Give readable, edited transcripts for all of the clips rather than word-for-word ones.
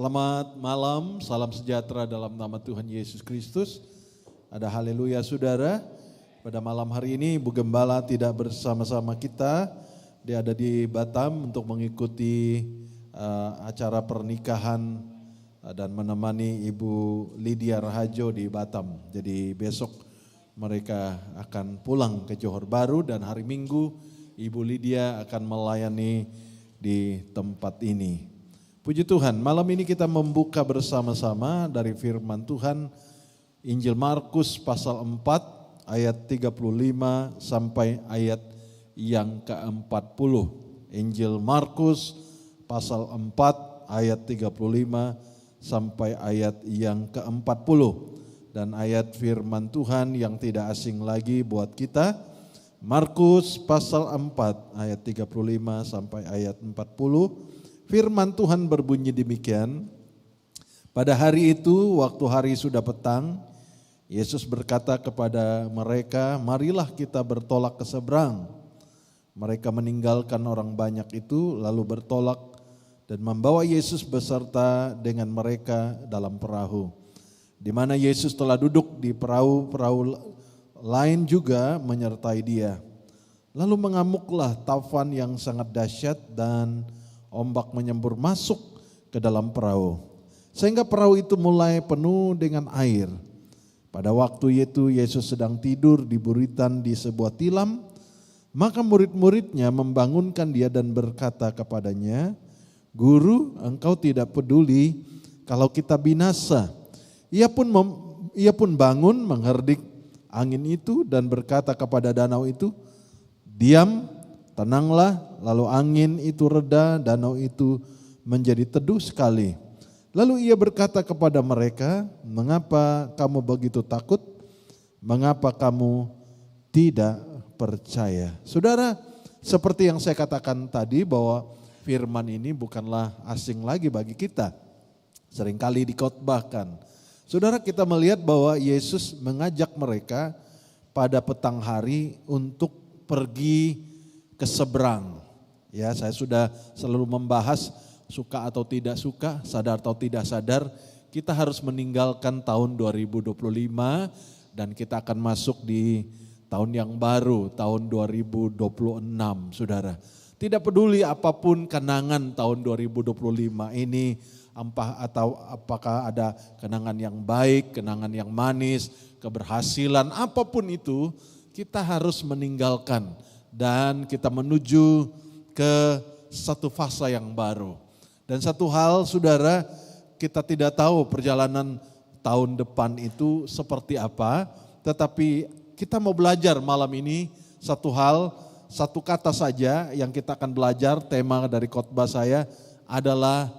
Selamat malam, salam sejahtera dalam nama Tuhan Yesus Kristus. Ada haleluya saudara. Pada malam hari ini Ibu Gembala tidak bersama-sama kita. Dia ada di Batam untuk mengikuti acara pernikahan dan menemani Ibu Lydia Rahajo di Batam. Jadi besok mereka akan pulang ke Johor Bahru dan hari Minggu Ibu Lydia akan melayani di tempat ini. Puji Tuhan, malam ini kita membuka bersama-sama dari firman Tuhan Injil Markus pasal 4 ayat 35 sampai ayat yang ke-40. Injil Markus pasal 4 ayat 35 sampai ayat yang ke-40. Dan ayat firman Tuhan yang tidak asing lagi buat kita, Markus pasal 4 ayat 35 sampai ayat 40. Firman Tuhan berbunyi demikian, pada hari itu waktu hari sudah petang, Yesus berkata kepada mereka, marilah kita bertolak ke seberang. Mereka meninggalkan orang banyak itu lalu bertolak dan membawa Yesus beserta dengan mereka dalam perahu. Di mana Yesus telah duduk di perahu lain juga menyertai dia. Lalu mengamuklah taufan yang sangat dahsyat dan ombak menyembur masuk ke dalam perahu, sehingga perahu itu mulai penuh dengan air. Pada waktu itu Yesus sedang tidur di buritan di sebuah tilam, maka murid-muridnya membangunkan dia dan berkata kepadanya, Guru, engkau tidak peduli kalau kita binasa. Ia pun bangun mengherdik angin itu dan berkata kepada danau itu, diam, tenanglah. Lalu angin itu reda, danau itu menjadi teduh sekali. Lalu ia berkata kepada mereka, mengapa kamu begitu takut? Mengapa kamu tidak percaya? Saudara, seperti yang saya katakan tadi bahwa firman ini bukanlah asing lagi bagi kita. Seringkali dikhotbahkan. Saudara, kita melihat bahwa Yesus mengajak mereka pada petang hari untuk pergi ke seberang. Ya, saya sudah selalu membahas suka atau tidak suka, sadar atau tidak sadar, kita harus meninggalkan tahun 2025 dan kita akan masuk di tahun yang baru, tahun 2026, saudara. Tidak peduli apapun kenangan tahun 2025 ini, atau apakah ada kenangan yang baik, kenangan yang manis, keberhasilan, apapun itu, kita harus meninggalkan dan kita menuju ke satu fase yang baru. Dan satu hal saudara, kita tidak tahu perjalanan tahun depan itu seperti apa, tetapi kita mau belajar malam ini satu hal, satu kata saja yang kita akan belajar. Tema dari khotbah saya adalah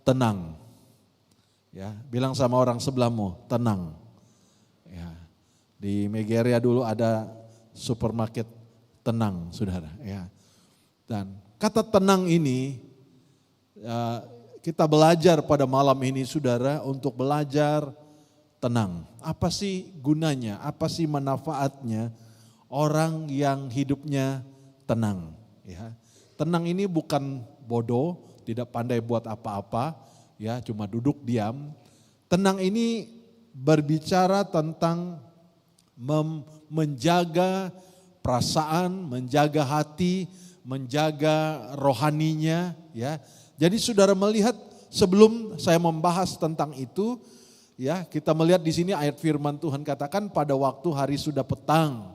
tenang. Ya, bilang sama orang sebelahmu, tenang. Ya, di Megaria dulu ada supermarket tenang, saudara. Ya. Dan kata tenang ini kita belajar pada malam ini, saudara, untuk belajar tenang. Apa sih gunanya? Apa sih manfaatnya orang yang hidupnya tenang? Ya, tenang ini bukan bodoh, tidak pandai buat apa-apa, ya, cuma duduk diam. Tenang ini berbicara tentang menjaga perasaan, menjaga hati, menjaga rohaninya, ya. Jadi saudara melihat sebelum saya membahas tentang itu, ya, kita melihat di sini ayat firman Tuhan katakan pada waktu hari sudah petang.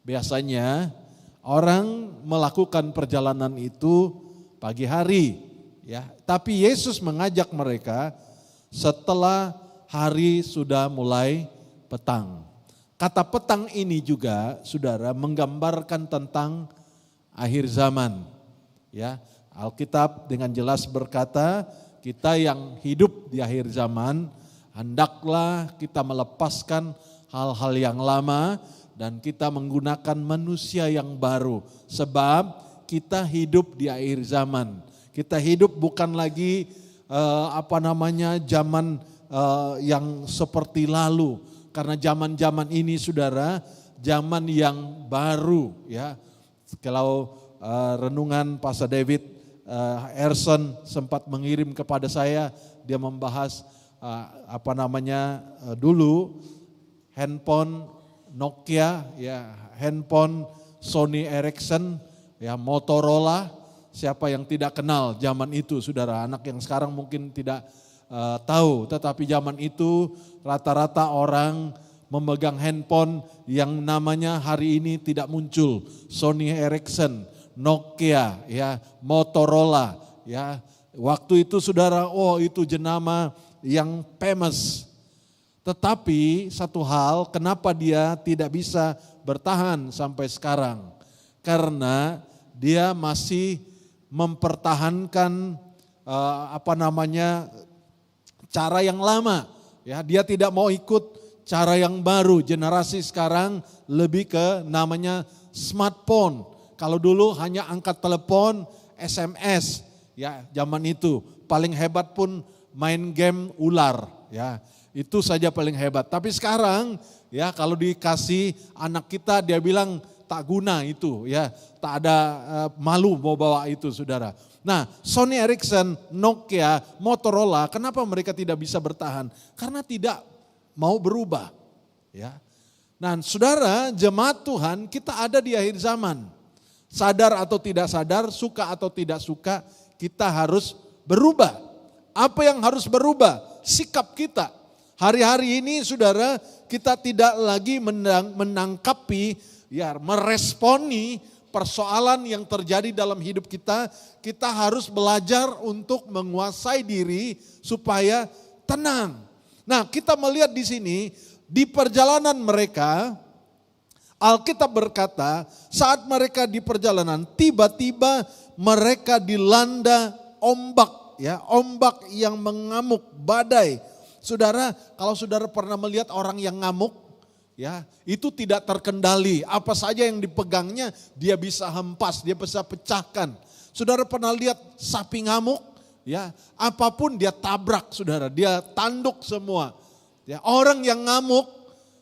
Biasanya orang melakukan perjalanan itu pagi hari, ya. Tapi Yesus mengajak mereka setelah hari sudah mulai petang. Kata petang ini juga, saudara, menggambarkan tentang akhir zaman. Ya, Alkitab dengan jelas berkata, kita yang hidup di akhir zaman, hendaklah kita melepaskan hal-hal yang lama dan kita menggunakan manusia yang baru. Sebab kita hidup di akhir zaman. Kita hidup bukan lagi zaman yang seperti lalu. Karena zaman-zaman ini, saudara, zaman yang baru, ya. Kalau renungan Pastor David Erson sempat mengirim kepada saya dia membahas dulu handphone Nokia, ya handphone Sony Ericsson, ya Motorola. Siapa yang tidak kenal zaman itu, saudara? Anak yang sekarang mungkin tidak tahu, tetapi zaman itu rata-rata orang memegang handphone yang namanya hari ini tidak muncul. Sony Ericsson, Nokia, ya Motorola, ya. Waktu itu saudara, itu jenama yang famous. Tetapi satu hal, kenapa dia tidak bisa bertahan sampai sekarang? Karena dia masih mempertahankan cara yang lama. Ya, dia tidak mau ikut cara yang baru. Generasi sekarang lebih ke namanya smartphone. Kalau dulu hanya angkat telepon, SMS, ya zaman itu paling hebat pun main game ular, ya itu saja paling hebat. Tapi sekarang, ya kalau dikasih anak kita dia bilang tak guna itu, ya tak ada malu mau bawa itu, saudara. Nah, Sony Ericsson, Nokia, Motorola, kenapa mereka tidak bisa bertahan? Karena tidak mau berubah, ya. Nah, saudara, jemaat Tuhan, kita ada di akhir zaman. Sadar atau tidak sadar, suka atau tidak suka, kita harus berubah. Apa yang harus berubah? Sikap kita. Hari-hari ini, saudara, kita tidak lagi menangkapi, ya, meresponi persoalan yang terjadi dalam hidup kita. Kita harus belajar untuk menguasai diri supaya tenang. Nah, kita melihat di sini, di perjalanan mereka, Alkitab berkata, saat mereka di perjalanan, tiba-tiba mereka dilanda ombak, ya, ombak yang mengamuk, badai. Saudara, kalau saudara pernah melihat orang yang ngamuk, ya, itu tidak terkendali. Apa saja yang dipegangnya dia bisa hempas, dia bisa pecahkan. Saudara pernah lihat sapi ngamuk? Ya, apapun dia tabrak, saudara, dia tanduk semua. Ya, orang yang ngamuk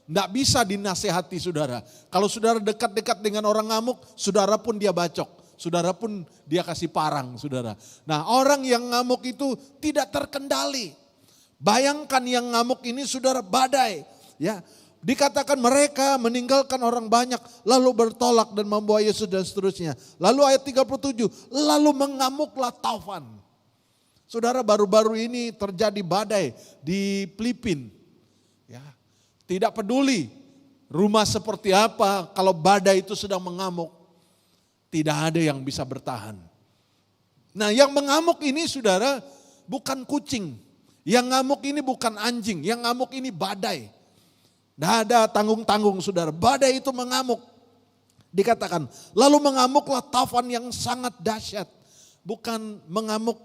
enggak bisa dinasehati, saudara. Kalau saudara dekat-dekat dengan orang ngamuk, saudara pun dia bacok. Saudara pun dia kasih parang, saudara. Nah, orang yang ngamuk itu tidak terkendali. Bayangkan yang ngamuk ini, saudara, badai. Ya, dikatakan mereka meninggalkan orang banyak, lalu bertolak dan membawa Yesus dan seterusnya. Lalu ayat 37, lalu mengamuklah taufan. Saudara, baru-baru ini terjadi badai di Filipina. Ya, tidak peduli rumah seperti apa, kalau badai itu sedang mengamuk, tidak ada yang bisa bertahan. Nah, yang mengamuk ini, saudara, bukan kucing. Yang ngamuk ini bukan anjing, yang ngamuk ini badai. Tidak ada tanggung-tanggung, saudara. Badai itu mengamuk. Dikatakan, lalu mengamuklah taufan yang sangat dahsyat. Bukan mengamuk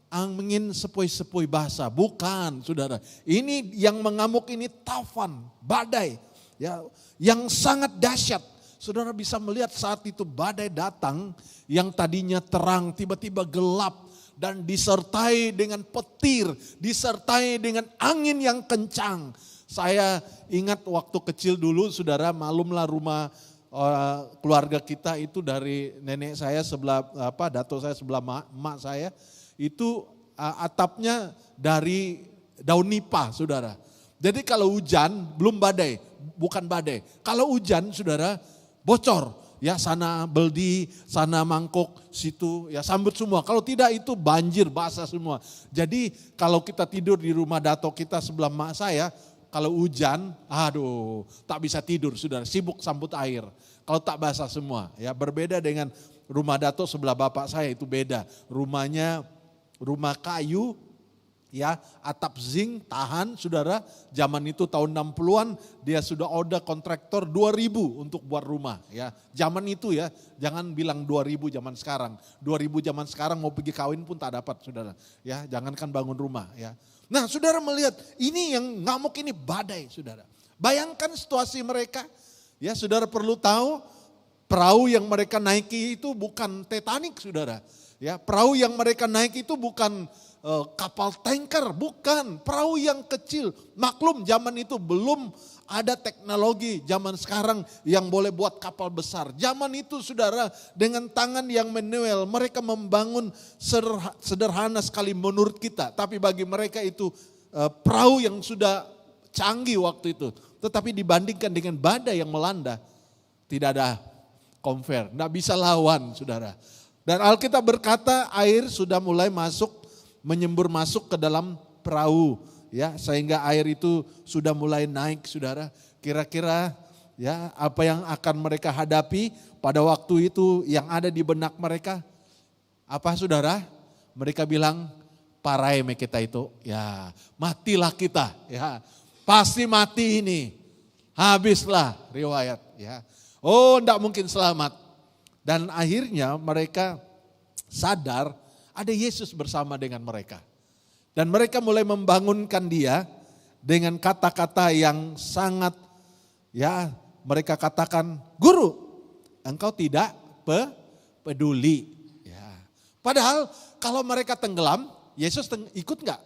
angin sepoi-sepoi basah, bukan, saudara. Ini yang mengamuk ini taufan, badai, ya, yang sangat dahsyat. Saudara bisa melihat saat itu badai datang, yang tadinya terang tiba-tiba gelap dan disertai dengan petir, disertai dengan angin yang kencang. Saya ingat waktu kecil dulu, saudara, malumlah rumah keluarga kita itu dari nenek saya sebelah dato saya sebelah emak saya. Itu atapnya dari daun nipah, saudara. Jadi kalau hujan, belum badai, bukan badai. Kalau hujan, saudara, bocor. Ya, sana beldi, sana mangkok, situ ya sambut semua. Kalau tidak itu banjir, basah semua. Jadi kalau kita tidur di rumah dato kita sebelah emak saya, kalau hujan, aduh, tak bisa tidur, saudara, sibuk sambut air. Kalau tak basah semua, ya berbeda dengan rumah dato sebelah bapak saya, itu beda. Rumahnya rumah kayu, ya atap zinc, tahan, saudara. Zaman itu tahun 60-an dia sudah order kontraktor 2.000 untuk buat rumah, ya. Zaman itu ya, jangan bilang 2.000 zaman sekarang. 2.000 zaman sekarang mau pergi kawin pun tak dapat, saudara. Ya, jangankan bangun rumah, ya. Nah, saudara melihat ini yang ngamuk ini badai, saudara. Bayangkan situasi mereka. Ya, saudara perlu tahu perahu yang mereka naiki itu bukan Titanic, saudara. Ya, perahu yang mereka naik itu bukan kapal tanker, bukan. Perahu yang kecil. Maklum zaman itu belum ada teknologi zaman sekarang yang boleh buat kapal besar. Zaman itu saudara dengan tangan yang manual mereka membangun sederhana sekali menurut kita. Tapi bagi mereka itu perahu yang sudah canggih waktu itu. Tetapi dibandingkan dengan badai yang melanda tidak ada compare, tidak bisa lawan saudara. Dan Alkitab berkata air sudah mulai menyembur masuk ke dalam perahu, ya, sehingga air itu sudah mulai naik saudara. Kira-kira ya apa yang akan mereka hadapi pada waktu itu yang ada di benak mereka? Apa saudara? Mereka bilang parai kita itu, ya matilah kita, ya pasti mati ini, habislah riwayat, ya. Oh, enggak mungkin selamat. Dan akhirnya mereka sadar ada Yesus bersama dengan mereka. Dan mereka mulai membangunkan dia dengan kata-kata yang sangat, ya mereka katakan, Guru, engkau tidak peduli. Ya. Padahal kalau mereka tenggelam, Yesus ikut enggak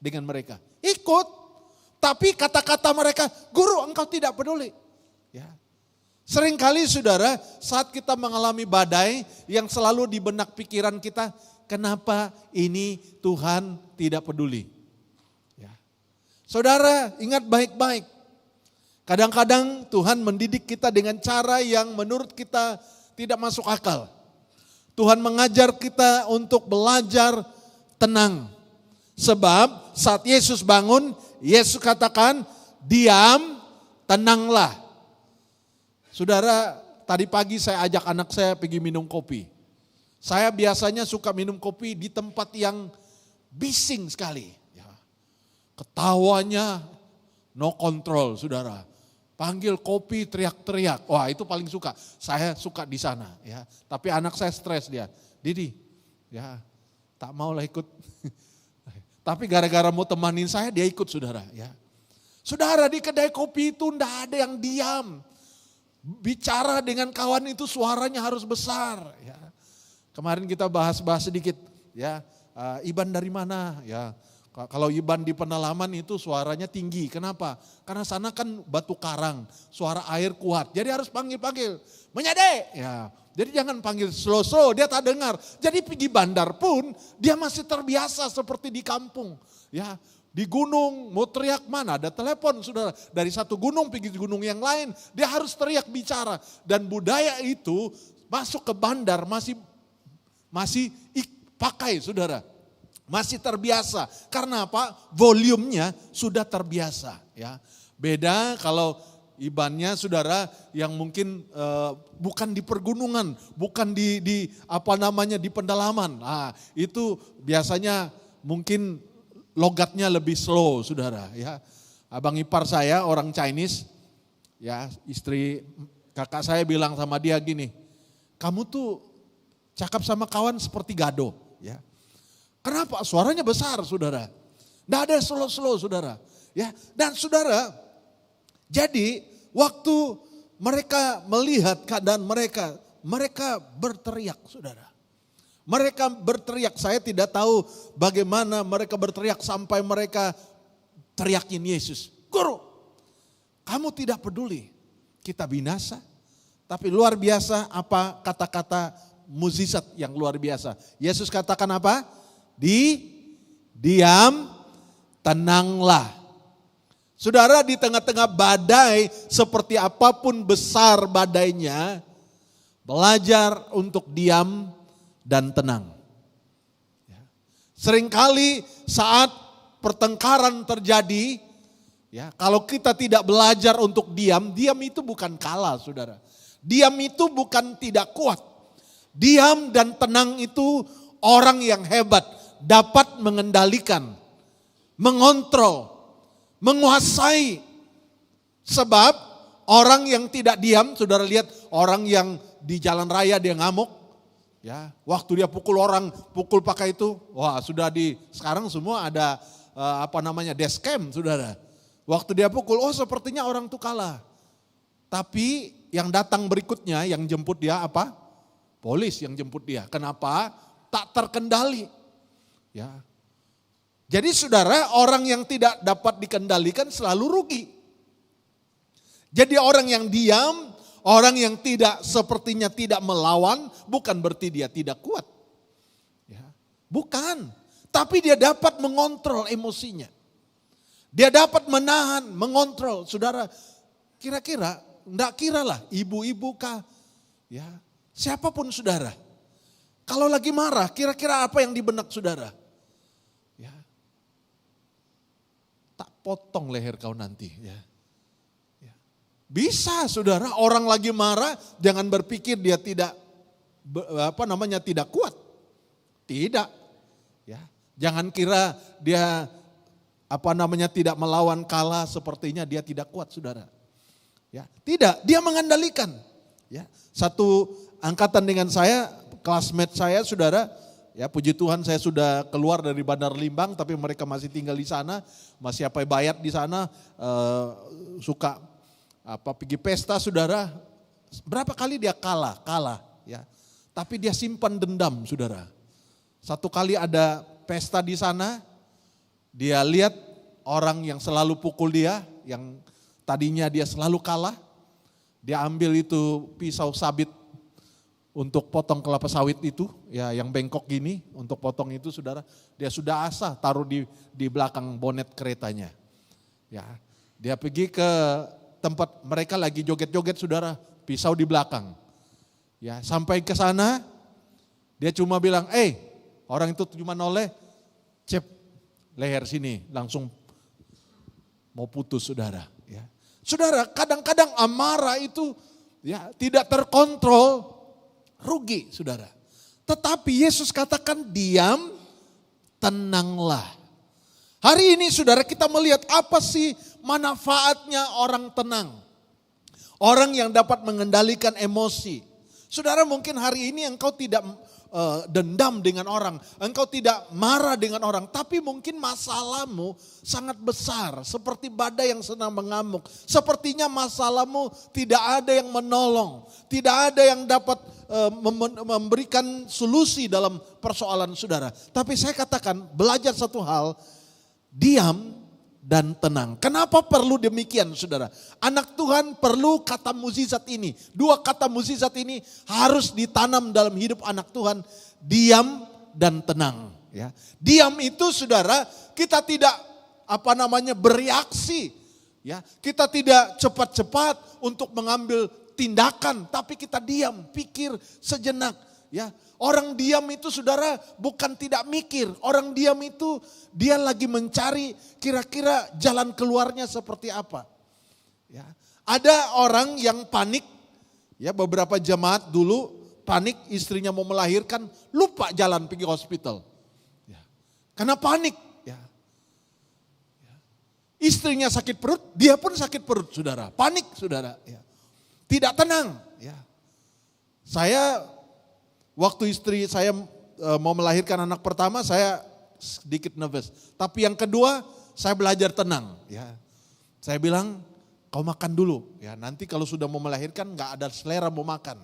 dengan mereka? Ikut. Tapi kata-kata mereka, Guru engkau tidak peduli. Ya. Seringkali saudara saat kita mengalami badai yang selalu di benak pikiran kita, kenapa ini Tuhan tidak peduli? Ya. Saudara ingat baik-baik, kadang-kadang Tuhan mendidik kita dengan cara yang menurut kita tidak masuk akal. Tuhan mengajar kita untuk belajar tenang. Sebab saat Yesus bangun, Yesus katakan, diam, tenanglah. Saudara, tadi pagi saya ajak anak saya pergi minum kopi. Saya biasanya suka minum kopi di tempat yang bising sekali. Ya. Ketawanya no control, saudara. Panggil kopi teriak-teriak. Wah, itu paling suka. Saya suka di sana. Ya. Tapi anak saya stres dia. Didi, ya tak maulah ikut. Tapi gara-gara mau temanin saya, dia ikut saudara. Ya. Saudara, di kedai kopi itu enggak ada yang diam. Bicara dengan kawan itu suaranya harus besar. Ya. Kemarin kita bahas sedikit, ya Iban dari mana? Ya, kalau Iban di Penalaman itu suaranya tinggi. Kenapa? Karena sana kan batu karang, suara air kuat. Jadi harus panggil-panggil, Menyade. Ya, jadi jangan panggil slow-slow, dia tak dengar. Jadi pergi bandar pun dia masih terbiasa seperti di kampung. Ya. Di gunung mau teriak mana ada telepon saudara. Dari satu gunung pergi ke gunung yang lain. Dia harus teriak bicara. Dan budaya itu masuk ke bandar masih pakai saudara. Masih terbiasa. Karena apa? Volumenya sudah terbiasa. Ya. Beda kalau ibannya saudara yang mungkin bukan di pergunungan. Bukan di pendalaman. Nah, itu biasanya mungkin logatnya lebih slow saudara ya. Abang ipar saya orang Chinese, ya istri kakak saya bilang sama dia gini, kamu tuh cakap sama kawan seperti gado. Ya. Kenapa? Suaranya besar saudara. Nggak ada slow-slow saudara. Ya. Dan saudara, jadi waktu mereka melihat keadaan mereka berteriak saudara. Mereka berteriak, saya tidak tahu bagaimana mereka berteriak sampai mereka teriakin Yesus. Guru, kamu tidak peduli kita binasa. Tapi luar biasa apa kata-kata mukjizat yang luar biasa. Yesus katakan apa? Diam, tenanglah. Saudara, di tengah-tengah badai seperti apapun besar badainya, belajar untuk diam dan tenang. Seringkali saat pertengkaran terjadi, ya, kalau kita tidak belajar untuk diam itu bukan kalah saudara. Diam itu bukan tidak kuat. Diam dan tenang itu orang yang hebat, dapat mengendalikan, mengontrol, menguasai. Sebab orang yang tidak diam, saudara lihat orang yang di jalan raya dia ngamuk. Ya, waktu dia pukul orang, pukul pakai itu, wah sudah sekarang semua ada dashcam saudara. Waktu dia pukul, oh sepertinya orang itu kalah. Tapi yang datang berikutnya, yang jemput dia apa? Polis yang jemput dia. Kenapa? Tak terkendali. Ya, Jadi saudara, orang yang tidak dapat dikendalikan selalu rugi. Jadi orang yang diam, orang yang tidak sepertinya tidak melawan, bukan berarti dia tidak kuat. Ya, bukan, tapi dia dapat mengontrol emosinya. Dia dapat menahan, mengontrol. Saudara, kira-kira, enggak kiralah ibu-ibu kah, ya, siapapun saudara. Kalau lagi marah, kira-kira apa yang di benak saudara? Ya, tak potong leher kau nanti. Ya. Bisa saudara, orang lagi marah, jangan berpikir dia tidak tidak kuat. Tidak. Ya, jangan kira dia tidak melawan, kalah, sepertinya dia tidak kuat saudara. Ya, tidak, dia mengendalikan. Ya, satu angkatan dengan saya, classmate saya saudara, ya puji Tuhan saya sudah keluar dari Bandar Limbang, tapi mereka masih tinggal di sana, masih bayat di sana, suka pergi pesta saudara. Berapa kali dia kalah, ya. Tapi dia simpan dendam saudara. Satu kali ada pesta di sana, dia lihat orang yang selalu pukul dia, yang tadinya dia selalu kalah, dia ambil itu pisau sabit untuk potong kelapa sawit itu, ya yang bengkok gini, untuk potong itu saudara, dia sudah asah taruh di belakang bonet keretanya. Ya, dia pergi ke tempat mereka lagi joget-joget saudara, pisau di belakang. Ya, sampai ke sana, dia cuma bilang, orang itu cuma noleh, cep leher sini, langsung mau putus saudara. Ya. Saudara, kadang-kadang amarah itu ya tidak terkontrol, rugi saudara. Tetapi Yesus katakan diam, tenanglah. Hari ini saudara kita melihat apa sih manfaatnya orang tenang. Orang yang dapat mengendalikan emosi. Saudara mungkin hari ini engkau tidak dendam dengan orang, engkau tidak marah dengan orang, tapi mungkin masalahmu sangat besar, seperti badai yang sedang mengamuk. Sepertinya masalahmu tidak ada yang menolong, tidak ada yang dapat memberikan solusi dalam persoalan saudara. Tapi saya katakan belajar satu hal, diam dan tenang. Kenapa perlu demikian saudara? Anak Tuhan perlu kata mukjizat ini. Dua kata mukjizat ini harus ditanam dalam hidup anak Tuhan. Diam dan tenang. Ya. Diam itu saudara, kita tidak bereaksi. Ya. Kita tidak cepat-cepat untuk mengambil tindakan. Tapi kita diam, pikir sejenak. Ya. Orang diam itu saudara bukan tidak mikir. Orang diam itu dia lagi mencari kira-kira jalan keluarnya seperti apa. Ya. Ada orang yang panik, ya beberapa jemaat dulu panik istrinya mau melahirkan, lupa jalan pergi hospital. Ya. Karena panik. Ya. Ya. Istrinya sakit perut, dia pun sakit perut saudara. Panik saudara. Ya. Tidak tenang. Ya. Saya waktu istri saya mau melahirkan anak pertama, saya sedikit nervous. Tapi yang kedua, saya belajar tenang. Ya, saya bilang, kau makan dulu. Ya, nanti kalau sudah mau melahirkan, nggak ada selera mau makan.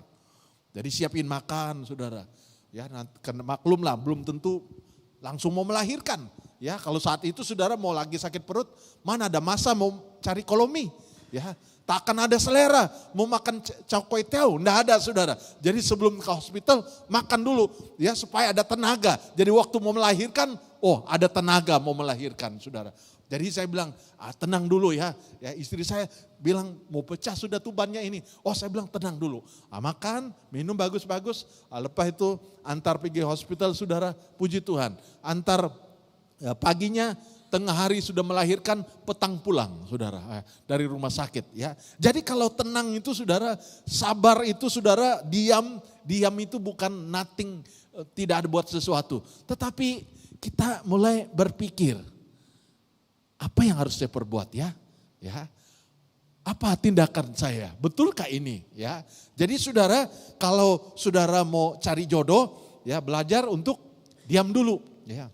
Jadi siapin makan, saudara. Ya, karena maklum lah, belum tentu langsung mau melahirkan. Ya, kalau saat itu saudara mau lagi sakit perut, mana ada masa mau cari kolomi. Ya, tak akan ada selera, mau makan cakwe teo, enggak ada saudara. Jadi sebelum ke hospital makan dulu ya supaya ada tenaga. Jadi waktu mau melahirkan, ada tenaga mau melahirkan saudara. Jadi saya bilang, tenang dulu ya. Ya istri saya bilang mau pecah sudah tubannya ini. Saya bilang tenang dulu. Makan, minum bagus-bagus. Lepas itu antar pergi hospital saudara, puji Tuhan. Antar paginya, tengah hari sudah melahirkan, petang pulang saudara dari rumah sakit ya. Jadi kalau tenang itu saudara, sabar itu saudara, diam itu bukan nothing, tidak ada buat sesuatu. Tetapi kita mulai berpikir, apa yang harus saya perbuat ya? Ya. Apa tindakan saya? Betulkah ini ya? Jadi saudara, kalau saudara mau cari jodoh ya belajar untuk diam dulu ya.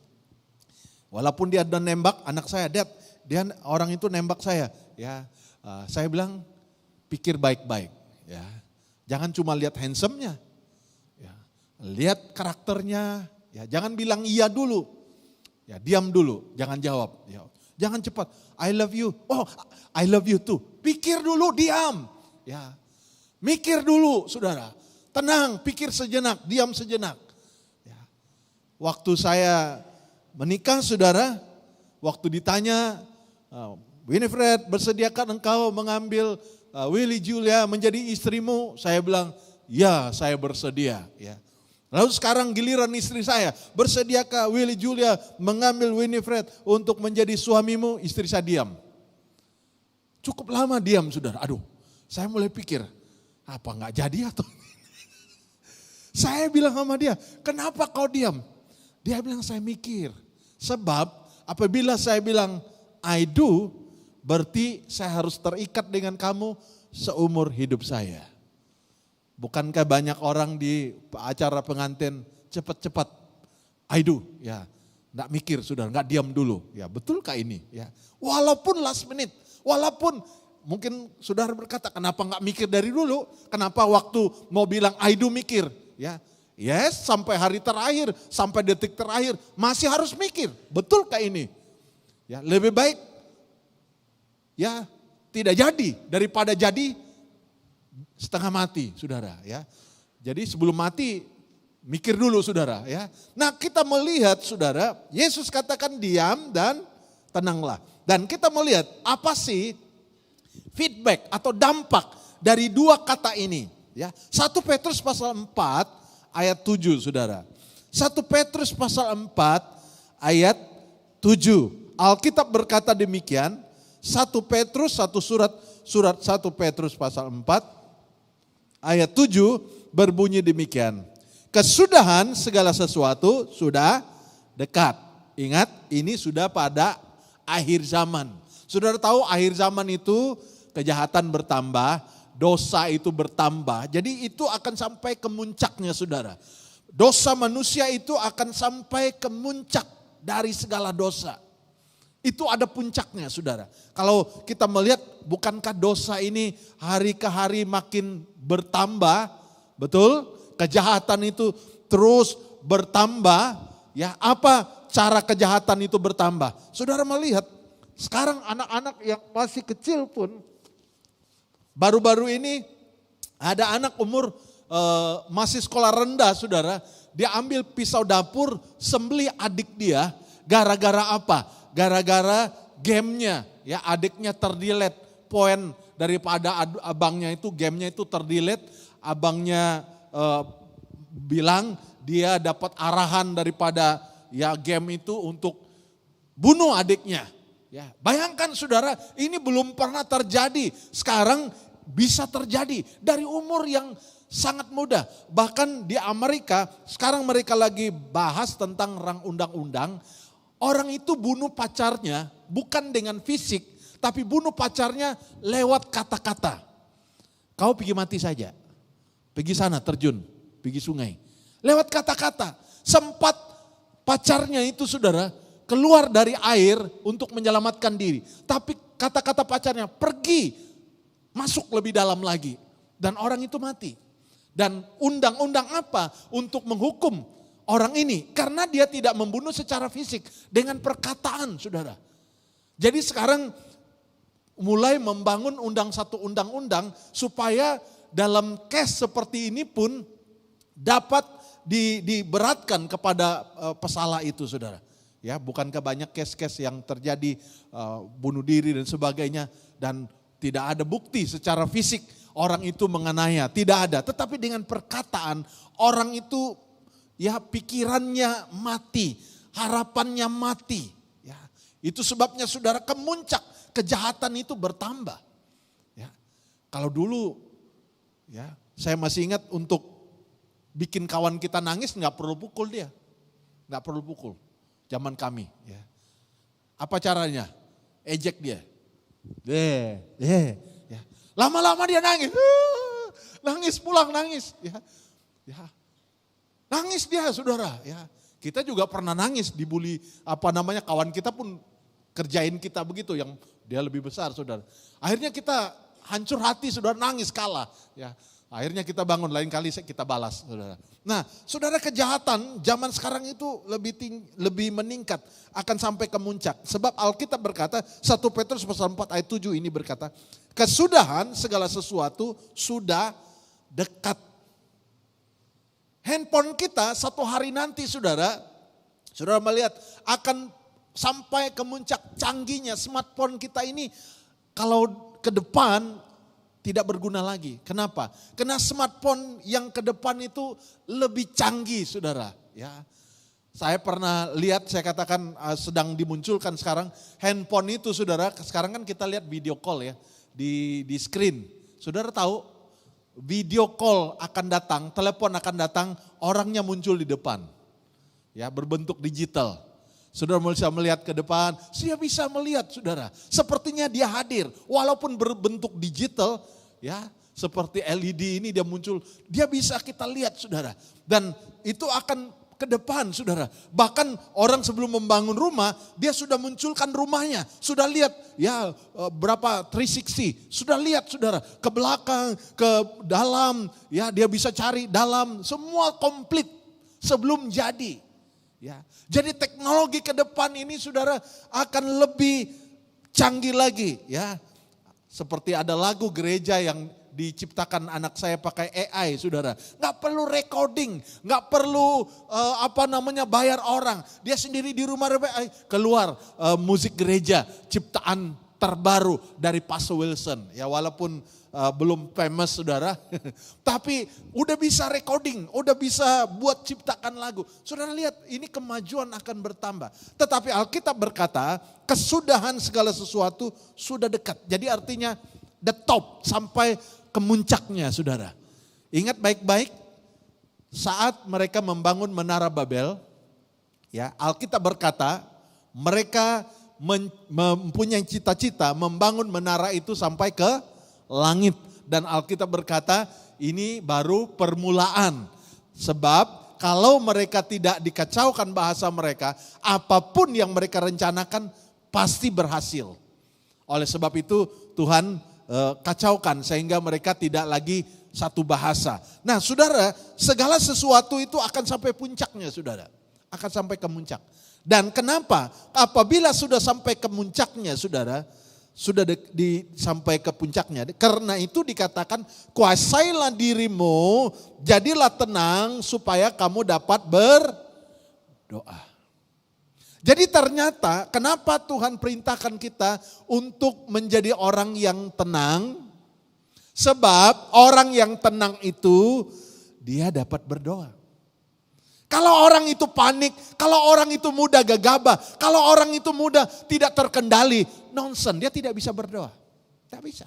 Walaupun dia udah nembak anak saya, dia orang itu nembak saya, ya saya bilang pikir baik-baik, ya jangan cuma lihat handsome-nya, ya lihat karakternya, ya jangan bilang iya dulu, Ya, diam dulu, jangan jawab. Ya, jangan cepat. I love you. Oh, I love you too. Pikir dulu, diam. Ya, mikir dulu, saudara. Tenang, pikir sejenak, diam sejenak. Ya. Waktu saya menikah, saudara, waktu ditanya, Winifred, bersediakah engkau mengambil Willy Julia menjadi istrimu? Saya bilang, ya, saya bersedia. Ya. Lalu sekarang giliran istri saya, bersediakah Willy Julia mengambil Winifred untuk menjadi suamimu? Istri saya diam. Cukup lama diam, saudara. Aduh, saya mulai pikir, apa nggak jadi atau? Saya bilang sama dia, kenapa kau diam? Dia bilang, saya mikir. Sebab apabila saya bilang I do, berarti saya harus terikat dengan kamu seumur hidup saya. Bukankah banyak orang di acara pengantin cepat-cepat I do, ya, nggak mikir, sudah nggak diam dulu, ya, betulkah ini, ya, walaupun last minute, walaupun mungkin saudara berkata kenapa nggak mikir dari dulu, kenapa waktu mau bilang I do mikir, ya, yes, sampai hari terakhir, sampai detik terakhir masih harus mikir, betulkah ini, ya, lebih baik, ya, tidak jadi daripada jadi setengah mati, saudara, ya. Jadi sebelum mati mikir dulu, saudara, ya. Nah, kita melihat, saudara, Yesus katakan diam dan tenanglah. Dan kita melihat apa sih feedback atau dampak dari dua kata ini, ya. 1 Petrus pasal 4 ayat 7, saudara. 1 Petrus pasal 4 ayat 7. Alkitab berkata demikian, 1 Petrus, surat 1 Petrus pasal 4 ayat 7 berbunyi demikian. Kesudahan segala sesuatu sudah dekat. Ingat, ini sudah pada akhir zaman. Saudara tahu akhir zaman itu kejahatan bertambah, dosa itu bertambah. Jadi itu akan sampai ke muncaknya, saudara. Dosa manusia itu akan sampai ke muncak dari segala dosa. Itu ada puncaknya, saudara. Kalau kita melihat, bukankah dosa ini hari ke hari makin bertambah, betul? Kejahatan itu terus bertambah, ya. Apa cara kejahatan itu bertambah? Saudara melihat, sekarang anak-anak yang masih kecil pun, baru-baru ini ada anak umur masih sekolah rendah, saudara. Dia ambil pisau dapur, sembelih adik dia, gara-gara apa? Gara-gara gamenya, ya, adiknya terdelete, poin daripada abangnya itu, gamenya itu terdelete, abangnya bilang dia dapat arahan daripada ya game itu untuk bunuh adiknya. Ya, bayangkan, saudara, ini belum pernah terjadi, sekarang bisa terjadi dari umur yang sangat muda. Bahkan di Amerika sekarang mereka lagi bahas tentang rang undang-undang. Orang itu bunuh pacarnya bukan dengan fisik, tapi bunuh pacarnya lewat kata-kata. Kau pergi mati saja, pergi sana terjun, pergi sungai. Lewat kata-kata, sempat pacarnya itu, saudara, keluar dari air untuk menyelamatkan diri. Tapi kata-kata pacarnya, pergi, masuk lebih dalam lagi. Dan orang itu mati. Dan undang-undang apa untuk menghukum orang ini? Karena dia tidak membunuh secara fisik, dengan perkataan, saudara. Jadi sekarang mulai membangun satu undang-undang supaya dalam case seperti ini pun dapat diberatkan kepada pesalah itu, saudara. Ya, bukankah banyak case-case yang terjadi bunuh diri dan sebagainya, dan tidak ada bukti secara fisik orang itu menganiaya, tidak ada. Tetapi dengan perkataan orang itu, ya, pikirannya mati, harapannya mati. Ya, itu sebabnya, saudara, kemuncak kejahatan itu bertambah. Ya, kalau dulu, ya, saya masih ingat untuk bikin kawan kita nangis nggak perlu pukul dia, nggak perlu pukul. Zaman kami, ya. Apa caranya? Ejek dia. Ya. Lama-lama dia nangis, nangis pulang nangis. Ya. Nangis dia, saudara, ya. Kita juga pernah nangis dibully, kawan kita pun kerjain kita begitu, yang dia lebih besar, saudara. Akhirnya kita hancur hati, saudara, nangis kalah, ya. Akhirnya kita bangun, lain kali kita balas. Saudara. Nah, saudara, kejahatan zaman sekarang itu lebih meningkat, akan sampai ke puncak. Sebab Alkitab berkata, 1 Petrus pasal 4 ayat 7 ini berkata, kesudahan segala sesuatu sudah dekat. Handphone kita satu hari nanti saudara melihat akan sampai ke puncak canggihnya smartphone kita ini. Kalau ke depan tidak berguna lagi. Kenapa? Karena smartphone yang ke depan itu lebih canggih saudara. Ya, saya pernah lihat, saya katakan sedang dimunculkan sekarang handphone itu saudara. Sekarang kan kita lihat video call ya di screen. Saudara tahu video call akan datang, telepon akan datang, orangnya muncul di depan. Ya, berbentuk digital. Saudara bisa melihat ke depan, dia bisa melihat saudara. Sepertinya dia hadir, walaupun berbentuk digital, ya seperti LED ini dia muncul. Dia bisa kita lihat saudara. Dan itu akan ke depan saudara. Bahkan orang sebelum membangun rumah, dia sudah munculkan rumahnya. Sudah lihat ya berapa 360, sudah lihat saudara. Ke belakang, ke dalam, ya dia bisa cari dalam, semua komplit sebelum jadi. Ya, jadi teknologi ke depan ini saudara akan lebih canggih lagi ya. Seperti ada lagu gereja yang diciptakan anak saya pakai AI saudara. Nggak perlu recording, nggak perlu bayar orang. Dia sendiri di rumah keluar musik gereja ciptaan terbaru dari Pastor Wilson. Ya walaupun belum famous saudara, tapi udah bisa recording, udah bisa buat ciptakan lagu. Saudara lihat ini kemajuan akan bertambah. Tetapi Alkitab berkata kesudahan segala sesuatu sudah dekat. Jadi artinya the top, sampai ke puncaknya saudara. Ingat baik-baik saat mereka membangun Menara Babel, ya Alkitab berkata mereka mempunyai cita-cita membangun menara itu sampai ke langit. Dan Alkitab berkata ini baru permulaan. Sebab kalau mereka tidak dikacaukan bahasa mereka, apapun yang mereka rencanakan pasti berhasil. Oleh sebab itu Tuhan kacaukan sehingga mereka tidak lagi satu bahasa. Nah saudara, segala sesuatu itu akan sampai puncaknya saudara. Akan sampai ke puncak. Dan kenapa? Apabila sudah sampai ke puncaknya saudara, sudah sampai ke puncaknya. Karena itu dikatakan kuasailah dirimu, jadilah tenang supaya kamu dapat berdoa. Jadi ternyata kenapa Tuhan perintahkan kita untuk menjadi orang yang tenang? Sebab orang yang tenang itu dia dapat berdoa. Kalau orang itu panik, kalau orang itu mudah gegabah, kalau orang itu mudah tidak terkendali, nonsen, dia tidak bisa berdoa. Tak bisa.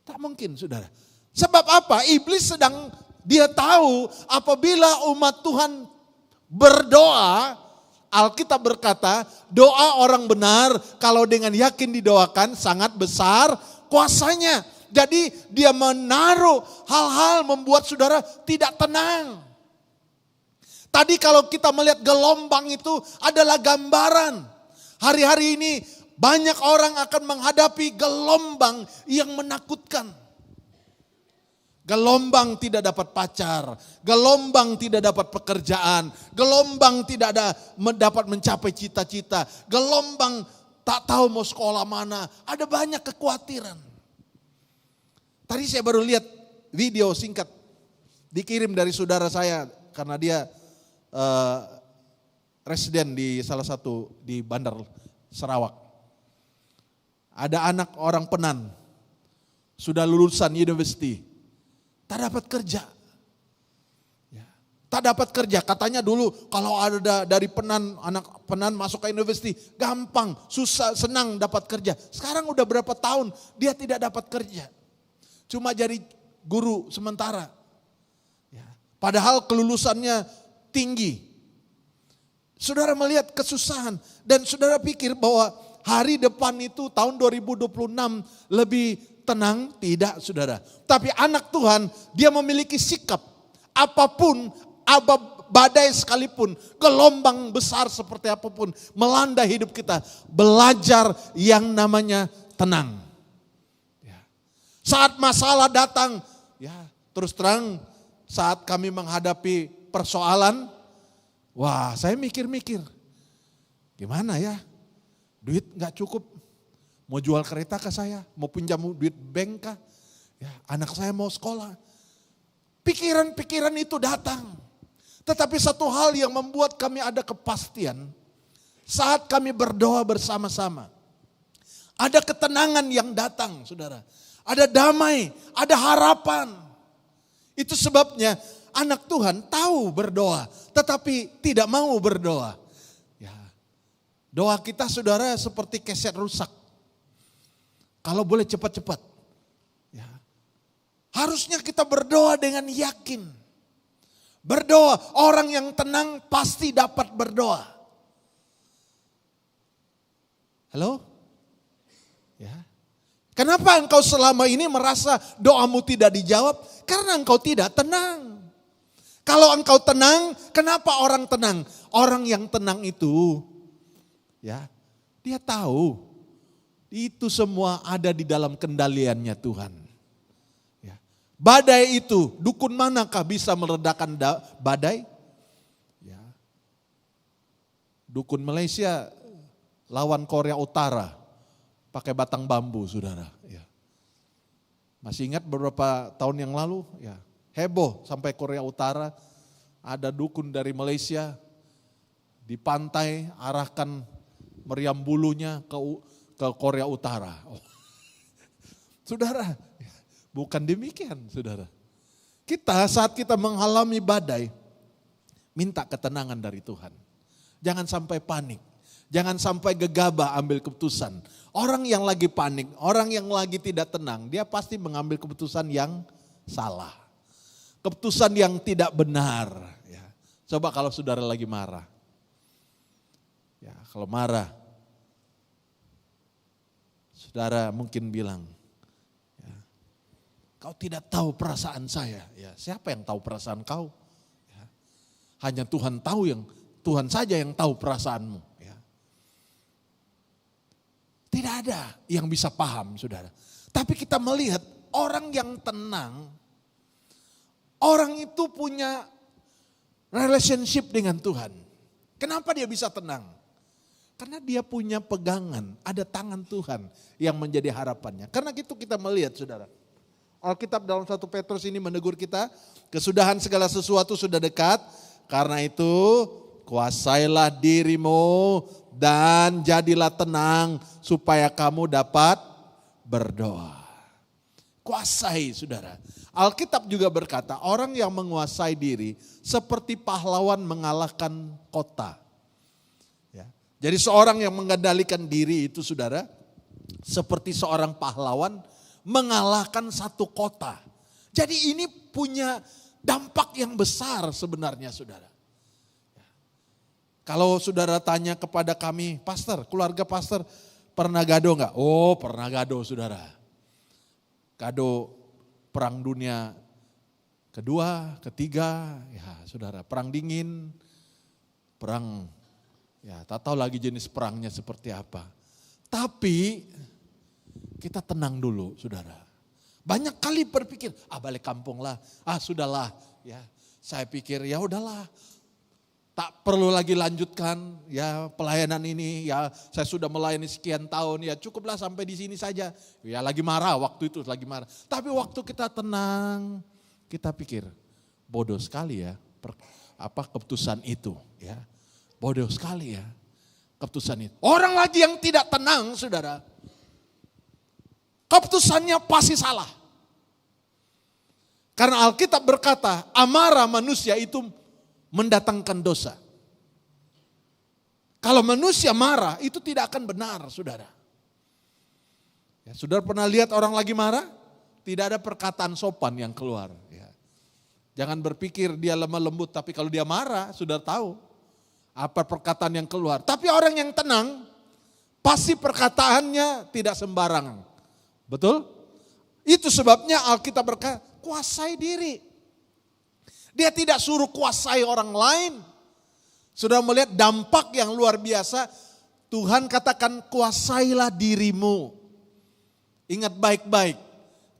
Tak mungkin saudara. Sebab apa? Iblis dia tahu apabila umat Tuhan berdoa, Alkitab berkata doa orang benar kalau dengan yakin didoakan sangat besar kuasanya. Jadi dia menaruh hal-hal membuat saudara tidak tenang. Tadi kalau kita melihat gelombang itu adalah gambaran. Hari-hari ini banyak orang akan menghadapi gelombang yang menakutkan. Gelombang tidak dapat pacar, gelombang tidak dapat pekerjaan, gelombang tidak dapat mencapai cita-cita, gelombang tak tahu mau sekolah mana, ada banyak kekhawatiran. Tadi saya baru lihat video singkat dikirim dari saudara saya karena dia residen di salah satu di Bandar Sarawak. Ada anak orang Penan, sudah lulusan university, tak dapat kerja. Ya, tak dapat kerja, katanya dulu kalau ada dari Penan, anak Penan masuk ke university, gampang, susah, senang dapat kerja. Sekarang udah berapa tahun dia tidak dapat kerja. Cuma jadi guru sementara. Ya, padahal kelulusannya tinggi. Saudara melihat kesusahan dan saudara pikir bahwa hari depan itu tahun 2026 lebih tenang? Tidak saudara. Tapi anak Tuhan dia memiliki sikap apapun, badai sekalipun, gelombang besar seperti apapun melanda hidup kita, belajar yang namanya tenang. Saat masalah datang, ya terus terang saat kami menghadapi persoalan, wah saya mikir-mikir, gimana ya, duit gak cukup, mau jual kereta ke saya, mau pinjam duit bank kah, ya, anak saya mau sekolah. Pikiran-pikiran itu datang. Tetapi satu hal yang membuat kami ada kepastian, saat kami berdoa bersama-sama, ada ketenangan yang datang, saudara. Ada damai, ada harapan. Itu sebabnya anak Tuhan tahu berdoa, tetapi tidak mau berdoa. Ya. Doa kita, saudara, seperti keset rusak. Kalau boleh cepat-cepat. Ya. Harusnya kita berdoa dengan yakin. Berdoa, orang yang tenang pasti dapat berdoa. Halo? Ya. Kenapa engkau selama ini merasa doamu tidak dijawab? Karena engkau tidak tenang. Kalau engkau tenang, kenapa orang tenang? Orang yang tenang itu, ya, dia tahu itu semua ada di dalam kendaliannya Tuhan. Ya. Badai itu, dukun manakah bisa meredakan badai? Ya. Dukun Malaysia lawan Korea Utara. Pakai batang bambu, saudara. Ya. Masih ingat beberapa tahun yang lalu? Ya. Heboh sampai Korea Utara. Ada dukun dari Malaysia di pantai arahkan meriam bulunya ke Korea Utara. Oh. Saudara, bukan demikian, saudara. Kita saat kita mengalami badai, minta ketenangan dari Tuhan. Jangan sampai panik. Jangan sampai gegabah ambil keputusan. Orang yang lagi panik, orang yang lagi tidak tenang, dia pasti mengambil keputusan yang salah. Keputusan yang tidak benar. Ya. Coba kalau saudara lagi marah. Ya, kalau marah, saudara mungkin bilang, ya, kau tidak tahu perasaan saya. Ya, siapa yang tahu perasaan kau? Ya. Hanya Tuhan Tuhan saja yang tahu perasaanmu. Tidak ada yang bisa paham, saudara. Tapi kita melihat orang yang tenang, orang itu punya relationship dengan Tuhan. Kenapa dia bisa tenang? Karena dia punya pegangan, ada tangan Tuhan yang menjadi harapannya. Karena itu kita melihat, saudara. Alkitab dalam 1 Petrus ini menegur kita, kesudahan segala sesuatu sudah dekat. Karena itu kuasailah dirimu dan jadilah tenang supaya kamu dapat berdoa. Kuasai, saudara. Alkitab juga berkata orang yang menguasai diri seperti pahlawan mengalahkan kota. Ya. Jadi seorang yang mengendalikan diri itu, saudara, seperti seorang pahlawan mengalahkan satu kota. Jadi ini punya dampak yang besar sebenarnya, saudara. Kalau saudara tanya kepada kami, pastor, keluarga pastor pernah gado enggak? Oh, pernah gado, saudara. Gado perang dunia kedua, ketiga, ya saudara, perang dingin, perang, ya tak tahu lagi jenis perangnya seperti apa. Tapi kita tenang dulu, saudara. Banyak kali berpikir, balik kampung lah, sudahlah, ya saya pikir ya udahlah. Tak perlu lagi lanjutkan ya pelayanan ini, ya saya sudah melayani sekian tahun, ya cukuplah sampai di sini saja. Ya lagi marah, waktu itu lagi marah. Tapi waktu kita tenang, kita pikir bodoh sekali ya keputusan itu, ya. Bodoh sekali ya keputusan itu. Orang lagi yang tidak tenang, saudara, keputusannya pasti salah. Karena Alkitab berkata amarah manusia itu mendatangkan dosa. Kalau manusia marah itu tidak akan benar, saudara. Ya, saudara pernah lihat orang lagi marah? Tidak ada perkataan sopan yang keluar. Ya. Jangan berpikir dia lemah lembut, tapi kalau dia marah, saudara tahu apa perkataan yang keluar. Tapi orang yang tenang, pasti perkataannya tidak sembarangan. Betul? Itu sebabnya Alkitab berkata, kuasai diri. Dia tidak suruh kuasai orang lain. Sudah melihat dampak yang luar biasa. Tuhan katakan kuasailah dirimu. Ingat baik-baik.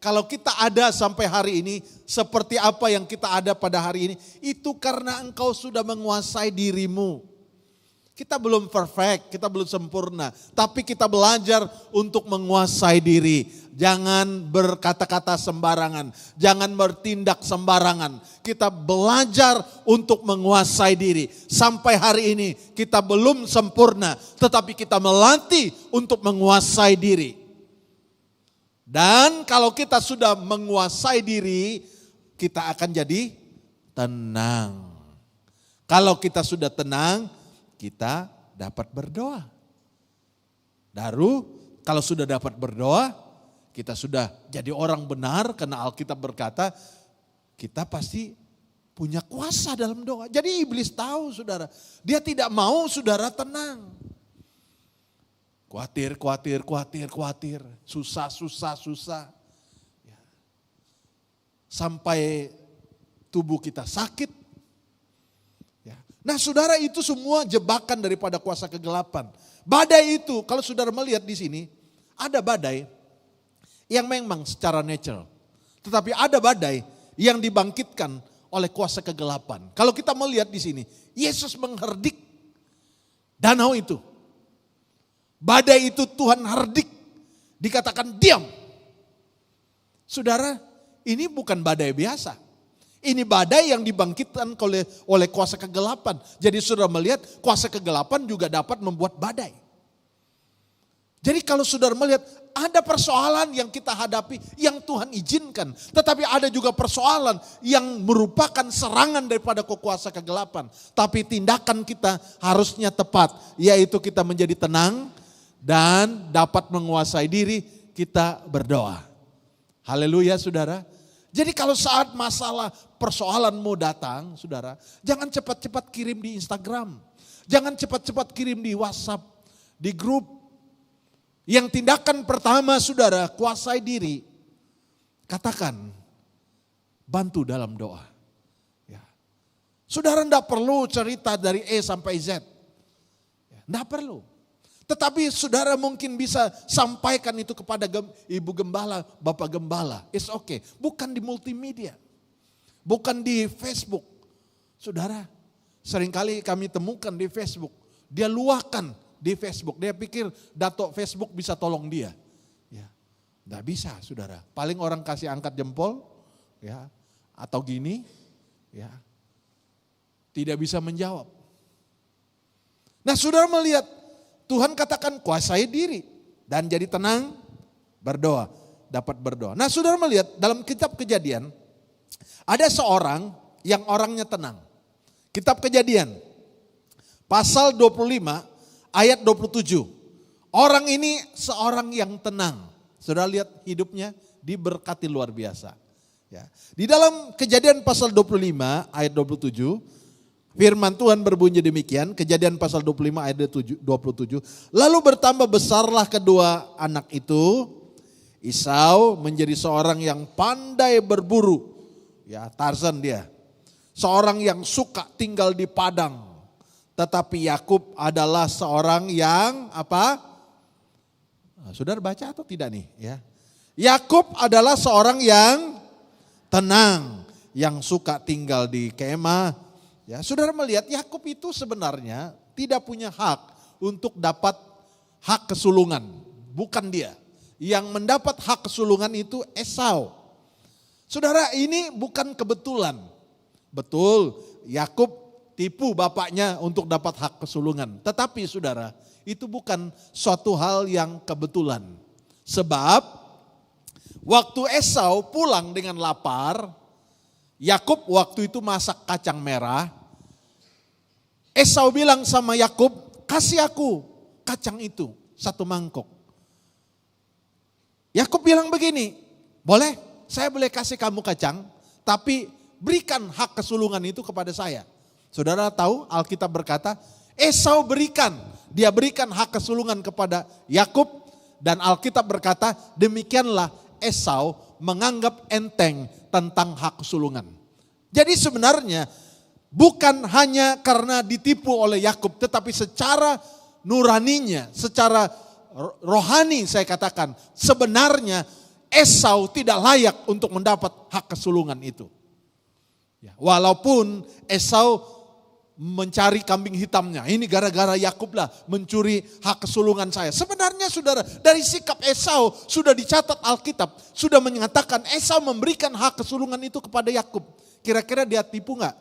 Kalau kita ada sampai hari ini, seperti apa yang kita ada pada hari ini, itu karena engkau sudah menguasai dirimu. Kita belum perfect, kita belum sempurna, tapi kita belajar untuk menguasai diri. Jangan berkata-kata sembarangan, jangan bertindak sembarangan. Kita belajar untuk menguasai diri. Sampai hari ini kita belum sempurna, tetapi kita melatih untuk menguasai diri. Dan kalau kita sudah menguasai diri, kita akan jadi tenang. Kalau kita sudah tenang, kita dapat berdoa. Baru kalau sudah dapat berdoa, kita sudah jadi orang benar karena Alkitab berkata kita pasti punya kuasa dalam doa. Jadi iblis tahu saudara, dia tidak mau saudara tenang. Khawatir, susah. Sampai tubuh kita sakit. Nah saudara, itu semua jebakan daripada kuasa kegelapan. Badai itu kalau saudara melihat di sini, ada badai yang memang secara natural. Tetapi ada badai yang dibangkitkan oleh kuasa kegelapan. Kalau kita melihat di sini, Yesus mengherdik danau itu. Badai itu Tuhan herdik, dikatakan diam. Saudara, ini bukan badai biasa. Ini badai yang dibangkitkan oleh kuasa kegelapan. Jadi saudara melihat kuasa kegelapan juga dapat membuat badai. Jadi kalau saudara melihat ada persoalan yang kita hadapi yang Tuhan izinkan. Tetapi ada juga persoalan yang merupakan serangan daripada kuasa kegelapan. Tapi tindakan kita harusnya tepat. Yaitu kita menjadi tenang dan dapat menguasai diri, kita berdoa. Haleluya saudara. Jadi kalau saat masalah persoalanmu datang, saudara, jangan cepat-cepat kirim di Instagram. Jangan cepat-cepat kirim di WhatsApp, di grup. Yang tindakan pertama, saudara, kuasai diri. Katakan, bantu dalam doa. Ya. Saudara tidak perlu cerita dari E sampai Z. Tidak perlu. Tetapi saudara mungkin bisa sampaikan itu kepada ibu gembala, bapak gembala. It's okay. Bukan di multimedia. Bukan di Facebook. Saudara, seringkali kami temukan di Facebook. Dia luahkan di Facebook. Dia pikir dato Facebook bisa tolong dia. Ya, nggak bisa saudara. Paling orang kasih angkat jempol. Ya, atau gini. Ya, tidak bisa menjawab. Nah saudara melihat. Tuhan katakan kuasai diri dan jadi tenang, berdoa, dapat berdoa. Nah saudara melihat dalam kitab Kejadian, ada seorang yang orangnya tenang. Kitab Kejadian, pasal 25 ayat 27. Orang ini seorang yang tenang. Saudara lihat hidupnya diberkati luar biasa. Ya. Di dalam Kejadian pasal 25 ayat 27, firman Tuhan berbunyi demikian, Kejadian pasal 25 ayat 27. Lalu bertambah besarlah kedua anak itu. Esau menjadi seorang yang pandai berburu. Ya, Tarzan dia. Seorang yang suka tinggal di padang. Tetapi Yakub adalah seorang yang apa? Nah, saudara baca atau tidak nih? Ya. Yakub adalah seorang yang tenang, yang suka tinggal di kemah. Ya, saudara melihat Yakub itu sebenarnya tidak punya hak untuk dapat hak kesulungan. Bukan dia. Yang mendapat hak kesulungan itu Esau. Saudara, ini bukan kebetulan. Betul, Yakub tipu bapaknya untuk dapat hak kesulungan. Tetapi saudara, itu bukan suatu hal yang kebetulan. Sebab waktu Esau pulang dengan lapar, Yakub waktu itu masak kacang merah. Esau bilang sama Yakub, kasih aku kacang itu 1 mangkok. Yakub bilang begini, boleh, saya boleh kasih kamu kacang, tapi berikan hak kesulungan itu kepada saya. Saudara tahu Alkitab berkata, Esau dia berikan hak kesulungan kepada Yakub, dan Alkitab berkata, demikianlah Esau menganggap enteng tentang hak kesulungan. Jadi sebenarnya bukan hanya karena ditipu oleh Yakub, tetapi secara nuraninya, secara rohani saya katakan, sebenarnya Esau tidak layak untuk mendapat hak kesulungan itu. Ya, walaupun Esau mencari kambing hitamnya, ini gara-gara Yakub lah mencuri hak kesulungan saya. Sebenarnya saudara, dari sikap Esau sudah dicatat Alkitab, sudah menyatakan Esau memberikan hak kesulungan itu kepada Yakub. Kira-kira dia tipu enggak?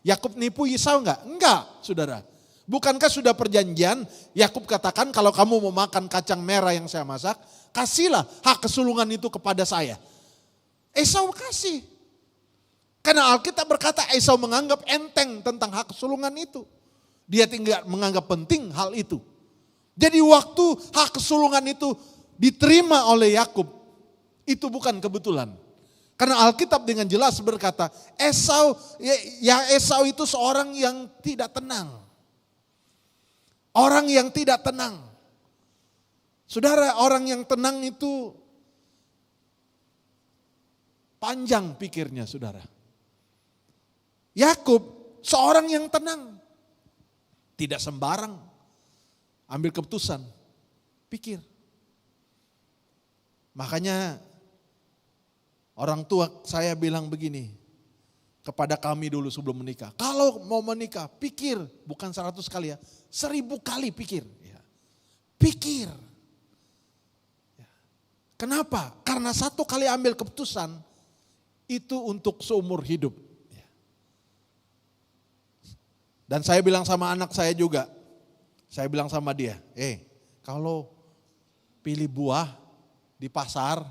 Yakub nipu Esau enggak? Enggak, saudara. Bukankah sudah perjanjian, Yakub katakan kalau kamu mau makan kacang merah yang saya masak, kasihlah hak kesulungan itu kepada saya. Esau kasih. Karena Alkitab berkata Esau menganggap enteng tentang hak kesulungan itu. Dia tidak menganggap penting hal itu. Jadi waktu hak kesulungan itu diterima oleh Yakub, itu bukan kebetulan. Karena Alkitab dengan jelas berkata, Esau itu seorang yang tidak tenang. Orang yang tidak tenang. Saudara, orang yang tenang itu panjang pikirnya, saudara. Yakub seorang yang tenang. Tidak sembarang ambil keputusan. Pikir. Makanya orang tua saya bilang begini kepada kami dulu sebelum menikah. Kalau mau menikah, pikir. Bukan 100 kali ya, 1000 kali pikir. Ya. Pikir. Ya. Kenapa? Karena 1 kali ambil keputusan, itu untuk seumur hidup. Ya. Dan saya bilang sama anak saya juga, saya bilang sama dia, kalau pilih buah di pasar,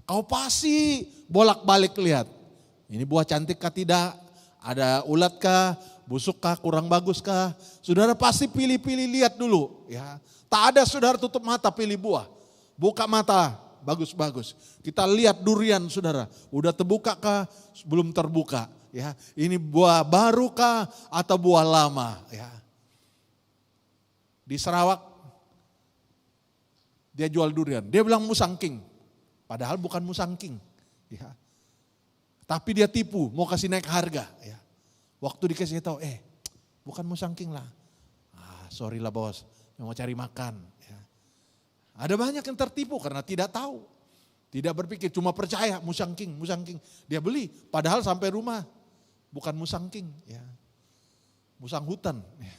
kau pasti bolak-balik lihat. Ini buah cantik kah tidak? Ada ulat kah? Busuk kah? Kurang bagus kah? Saudara pasti pilih-pilih lihat dulu. Ya, tak ada saudara tutup mata pilih buah. Buka mata, bagus-bagus. Kita lihat durian saudara. Udah terbuka kah? Belum terbuka. Ya, ini buah baru kah? Atau buah lama? Ya. Di Sarawak dia jual durian. Dia bilang musangking. Padahal bukan musangking. Ya. Tapi dia tipu, mau kasih naik harga. Ya. Waktu dikasih tahu, bukan musangking lah. Sorry lah bos, mau cari makan. Ya. Ada banyak yang tertipu karena tidak tahu. Tidak berpikir, cuma percaya musangking. Dia beli, padahal sampai rumah bukan musangking. Ya. Musang hutan. Ya.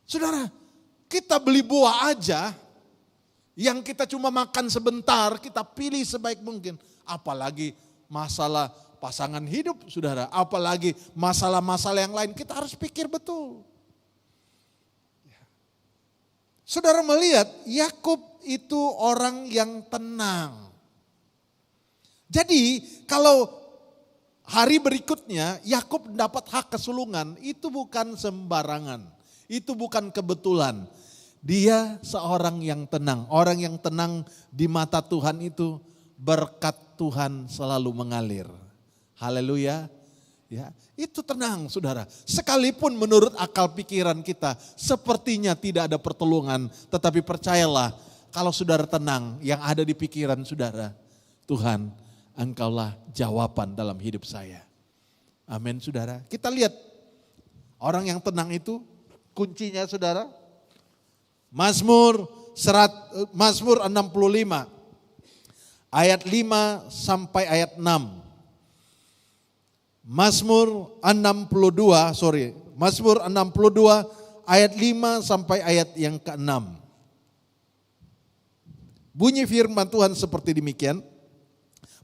Saudara, kita beli buah aja, yang kita cuma makan sebentar, kita pilih sebaik mungkin. Apalagi masalah pasangan hidup, saudara. Apalagi masalah-masalah yang lain, kita harus pikir betul. Saudara melihat, Yakub itu orang yang tenang. Jadi kalau hari berikutnya Yakub mendapat hak kesulungan, itu bukan sembarangan. Itu bukan kebetulan. Dia seorang yang tenang. Orang yang tenang di mata Tuhan itu berkat Tuhan selalu mengalir. Haleluya. Ya, itu tenang saudara. Sekalipun menurut akal pikiran kita sepertinya tidak ada pertolongan. Tetapi percayalah kalau saudara tenang yang ada di pikiran saudara. Tuhan, engkaulah jawaban dalam hidup saya. Amin saudara. Kita lihat orang yang tenang itu kuncinya saudara. Mazmur 65. Ayat 5 sampai ayat 6. Mazmur 62 ayat 5 sampai ayat yang ke-6. Bunyi firman Tuhan seperti demikian.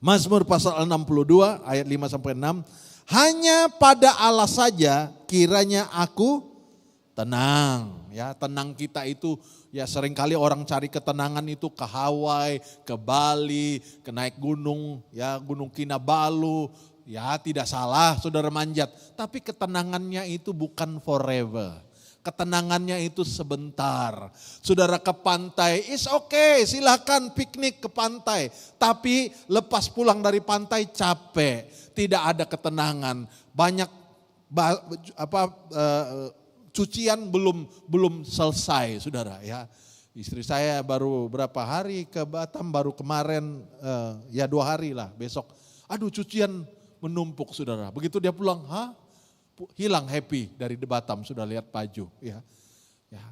Mazmur pasal 62 ayat 5 sampai 6. Hanya pada Allah saja kiranya aku tenang. Ya, tenang kita itu ya seringkali orang cari ketenangan itu ke Hawaii, ke Bali, ke naik gunung, ya Gunung Kinabalu. Ya tidak salah saudara manjat, tapi ketenangannya itu bukan forever. Ketenangannya itu sebentar. Saudara ke pantai, is okay, silakan piknik ke pantai. Tapi lepas pulang dari pantai capek, tidak ada ketenangan. Banyak cucian belum selesai saudara ya. Istri saya baru berapa hari ke Batam, baru kemarin ya 2 hari lah besok. Aduh cucian menumpuk saudara. Begitu dia pulang, hilang happy dari Batam sudah lihat baju ya. Ya.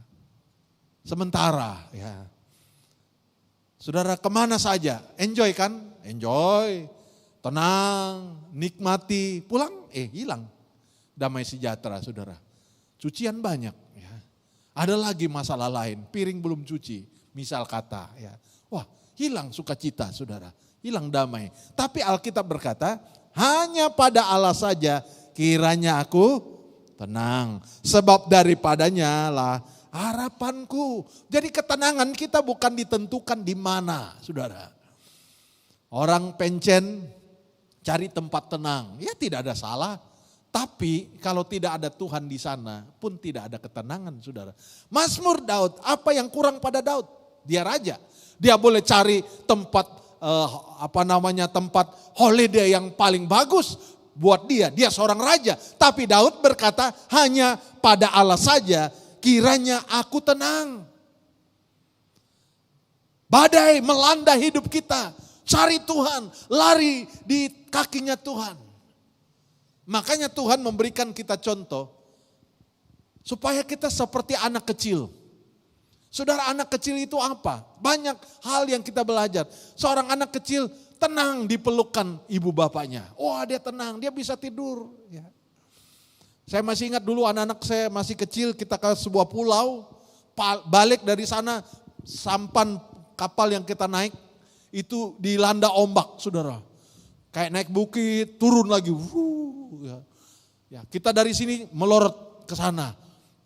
Sementara ya. Saudara kemana saja, enjoy kan? Enjoy, tenang, nikmati, pulang, hilang. Damai sejahtera saudara. Cucian banyak. Ya. Ada lagi masalah lain, piring belum cuci, misal kata. Ya. Wah, hilang sukacita saudara, hilang damai. Tapi Alkitab berkata, hanya pada Allah saja kiranya aku tenang. Sebab daripadanya lah harapanku. Jadi ketenangan kita bukan ditentukan di mana saudara. Orang pencen cari tempat tenang, ya tidak ada salah. Tapi kalau tidak ada Tuhan di sana pun tidak ada ketenangan saudara. Mazmur Daud, apa yang kurang pada Daud? Dia raja. Dia boleh cari tempat tempat holiday yang paling bagus buat dia. Dia seorang raja. Tapi Daud berkata hanya pada Allah saja kiranya aku tenang. Badai melanda hidup kita. Cari Tuhan, lari di kakinya Tuhan. Makanya Tuhan memberikan kita contoh supaya kita seperti anak kecil. Saudara, anak kecil itu apa? Banyak hal yang kita belajar. Seorang anak kecil tenang dipelukan ibu bapaknya. Wah, dia tenang, dia bisa tidur. Ya. Saya masih ingat dulu anak-anak saya masih kecil, kita ke sebuah pulau, balik dari sana sampan kapal yang kita naik itu dilanda ombak, saudara. Kayak naik bukit, turun lagi. Ya, kita dari sini melorot ke sana.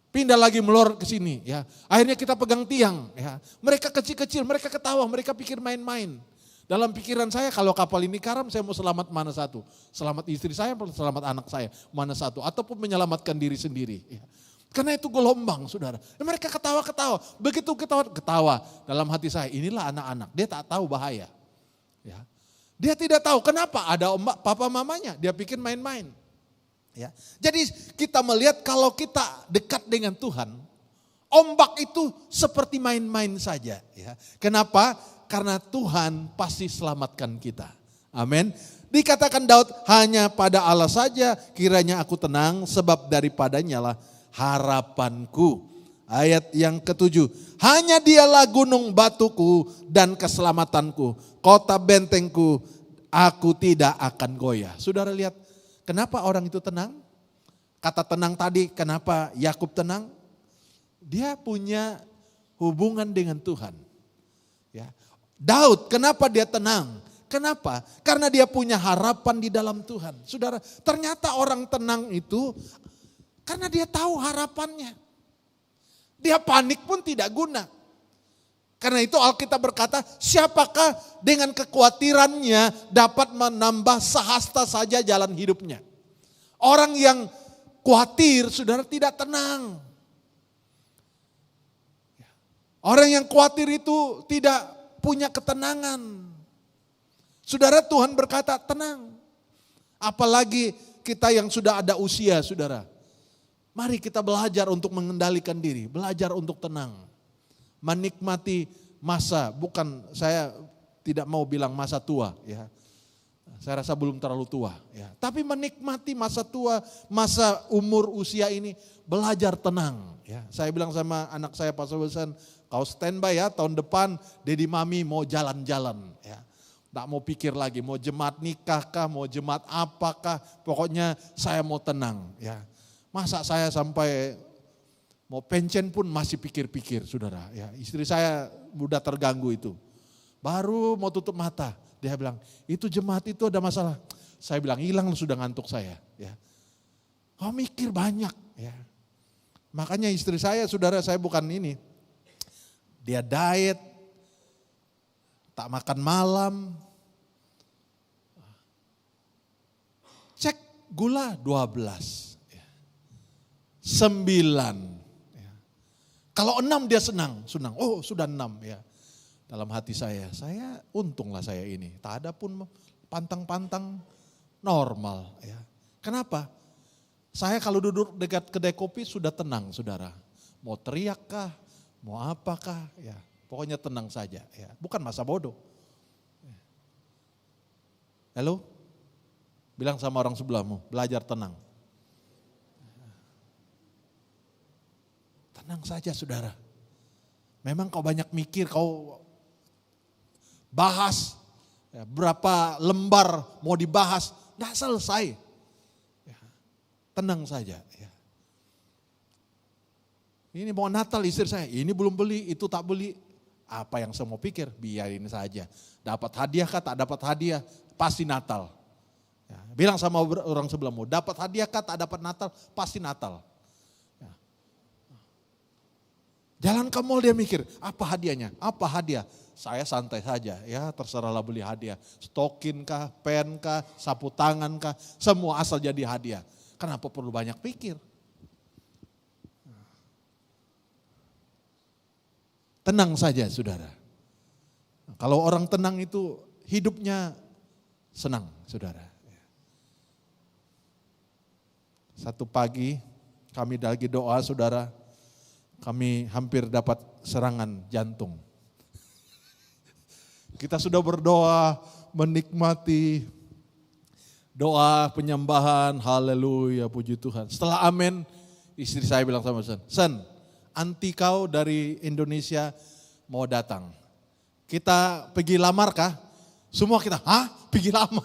Pindah lagi melorot ke sini. Ya. Akhirnya kita pegang tiang. Ya. Mereka kecil-kecil, mereka ketawa, mereka pikir main-main. Dalam pikiran saya kalau kapal ini karam saya mau selamat mana satu. Selamat istri saya, selamat anak saya mana satu. Ataupun menyelamatkan diri sendiri. Ya. Karena itu gelombang saudara. Mereka ketawa-ketawa. Begitu ketawa dalam hati saya, inilah anak-anak. Dia tak tahu bahaya. Ya. Dia tidak tahu kenapa ada ombak papa mamanya. Dia pikir main-main. Ya. Jadi kita melihat kalau kita dekat dengan Tuhan, ombak itu seperti main-main saja. Ya. Kenapa? Karena Tuhan pasti selamatkan kita. Amin. Dikatakan Daud, hanya pada Allah saja kiranya aku tenang, sebab daripadanya lah harapanku. Ayat yang ke-7, hanya dialah gunung batuku dan keselamatanku, kota bentengku, aku tidak akan goyah. Saudara lihat, kenapa orang itu tenang? Kata tenang tadi, kenapa Yakub tenang? Dia punya hubungan dengan Tuhan. Ya. Daud, kenapa dia tenang? Kenapa? Karena dia punya harapan di dalam Tuhan. Saudara, ternyata orang tenang itu karena dia tahu harapannya. Dia panik pun tidak guna. Karena itu Alkitab berkata, siapakah dengan kekhawatirannya dapat menambah sehasta saja jalan hidupnya. Orang yang khawatir, saudara, tidak tenang. Orang yang khawatir itu tidak punya ketenangan. Saudara, Tuhan berkata tenang. Apalagi kita yang sudah ada usia, saudara. Mari kita belajar untuk mengendalikan diri, belajar untuk tenang. Menikmati masa, bukan saya tidak mau bilang masa tua ya. Saya rasa belum terlalu tua ya. Tapi menikmati masa tua, masa umur usia ini belajar tenang ya. Saya bilang sama anak saya Pak Sobesan, kau standby ya tahun depan Dedi Mami mau jalan-jalan ya. Tak mau pikir lagi mau jemaat nikah kah, mau jemaat apakah, pokoknya saya mau tenang ya. Masa saya sampai mau pensiun pun masih pikir-pikir saudara. Ya, istri saya mudah terganggu itu. Baru mau tutup mata, dia bilang itu jemaat itu ada masalah. Saya bilang hilang sudah ngantuk saya. Ya. Oh mikir banyak. Ya. Makanya istri saya, saudara saya bukan ini. Dia diet, tak makan malam. Cek gula 12. 9. Ya. Kalau 6 dia senang. Oh sudah 6 ya. Dalam hati saya untunglah saya ini. Tak ada pun pantang-pantang normal ya. Kenapa? Saya kalau duduk dekat kedai kopi sudah tenang saudara. Mau teriak kah, mau apakah ya. Pokoknya tenang saja ya. Bukan masa bodoh. Halo? Bilang sama orang sebelahmu, belajar tenang. Tenang saja saudara. Memang kau banyak mikir, kau bahas, ya, berapa lembar mau dibahas, tidak selesai. Ya, tenang saja. Ya. Ini mau Natal istri saya, ini belum beli, itu tak beli. Apa yang saya mau pikir, biarin saja. Dapat hadiah kah, tak dapat hadiah, pasti Natal. Ya, bilang sama orang sebelahmu, dapat hadiah kah, tak dapat Natal, pasti Natal. Ya. Jalan ke mall dia mikir, apa hadiahnya? Apa hadiah? Saya santai saja, ya terserahlah beli hadiah. Stokin kah, pen kah, sapu tangan kah, semua asal jadi hadiah. Kenapa perlu banyak pikir? Tenang saja saudara. Kalau orang tenang itu hidupnya senang saudara. Satu pagi kami lagi doa saudara, kami hampir dapat serangan jantung. Kita sudah berdoa, menikmati doa penyembahan, haleluya, puji Tuhan. Setelah amin, istri saya bilang sama Sen, anti kau dari Indonesia mau datang. Kita pergi lamar kah? Semua kita, pergi lamar.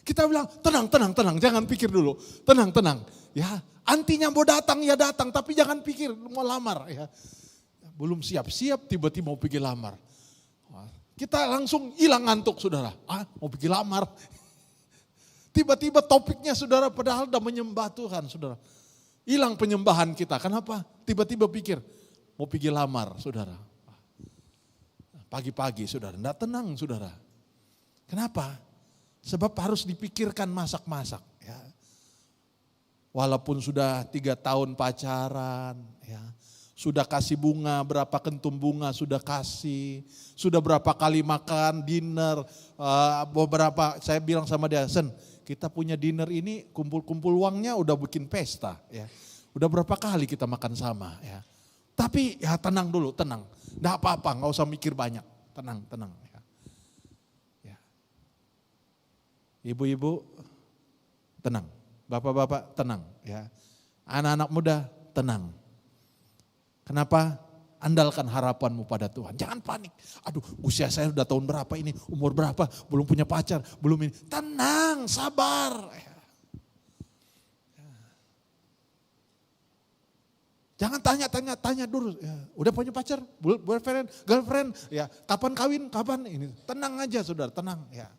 Kita bilang, tenang, jangan pikir dulu. Tenang. Ya, antinya mau datang, ya datang, tapi jangan pikir mau lamar. Ya. Belum siap-siap, tiba-tiba mau pergi lamar. Kita langsung hilang ngantuk saudara. Mau pergi lamar. Tiba-tiba topiknya saudara padahal udah menyembah Tuhan saudara. Hilang penyembahan kita. Kenapa? Tiba-tiba pikir mau pergi lamar saudara. Pagi-pagi saudara. Tidak tenang saudara. Kenapa? Sebab harus dipikirkan masak-masak. Ya. Walaupun sudah 3 tahun pacaran. Ya. Sudah kasih bunga, berapa kentum bunga sudah kasih. Sudah berapa kali makan, dinner. Beberapa, saya bilang sama dia, Sen, kita punya dinner ini kumpul-kumpul uangnya udah bikin pesta. Ya. Udah berapa kali kita makan sama. Ya. Tapi ya tenang dulu, tenang. Nggak apa-apa, nggak usah mikir banyak. Tenang. Ya. Ya. Ibu-ibu, tenang. Bapak-bapak, tenang. Ya. Anak-anak muda, tenang. Kenapa? Andalkan harapanmu pada Tuhan. Jangan panik. Aduh, usia saya udah tahun berapa ini, umur berapa, belum punya pacar, belum ini. Tenang, sabar. Jangan tanya dulu. Ya, udah punya pacar, boyfriend, girlfriend, ya, kapan kawin, kapan ini. Tenang aja saudara, tenang. Ya.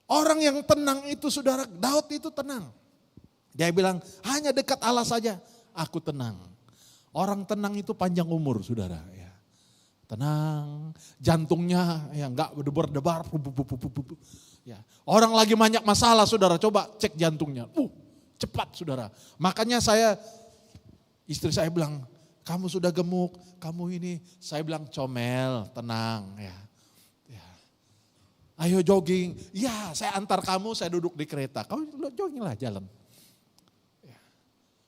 Orang yang tenang itu saudara, Daud itu tenang. Dia bilang, hanya dekat Allah saja, aku tenang. Orang tenang itu panjang umur, saudara. Ya. Tenang, jantungnya ya enggak berdebar-debar. Ya. Orang lagi banyak masalah, saudara, coba cek jantungnya. Cepat, saudara. Makanya istri saya bilang, kamu sudah gemuk, kamu ini. Saya bilang, comel, tenang. Ya. Ayo jogging, ya saya antar kamu, saya duduk di kereta. Kamu jogging lah jalan.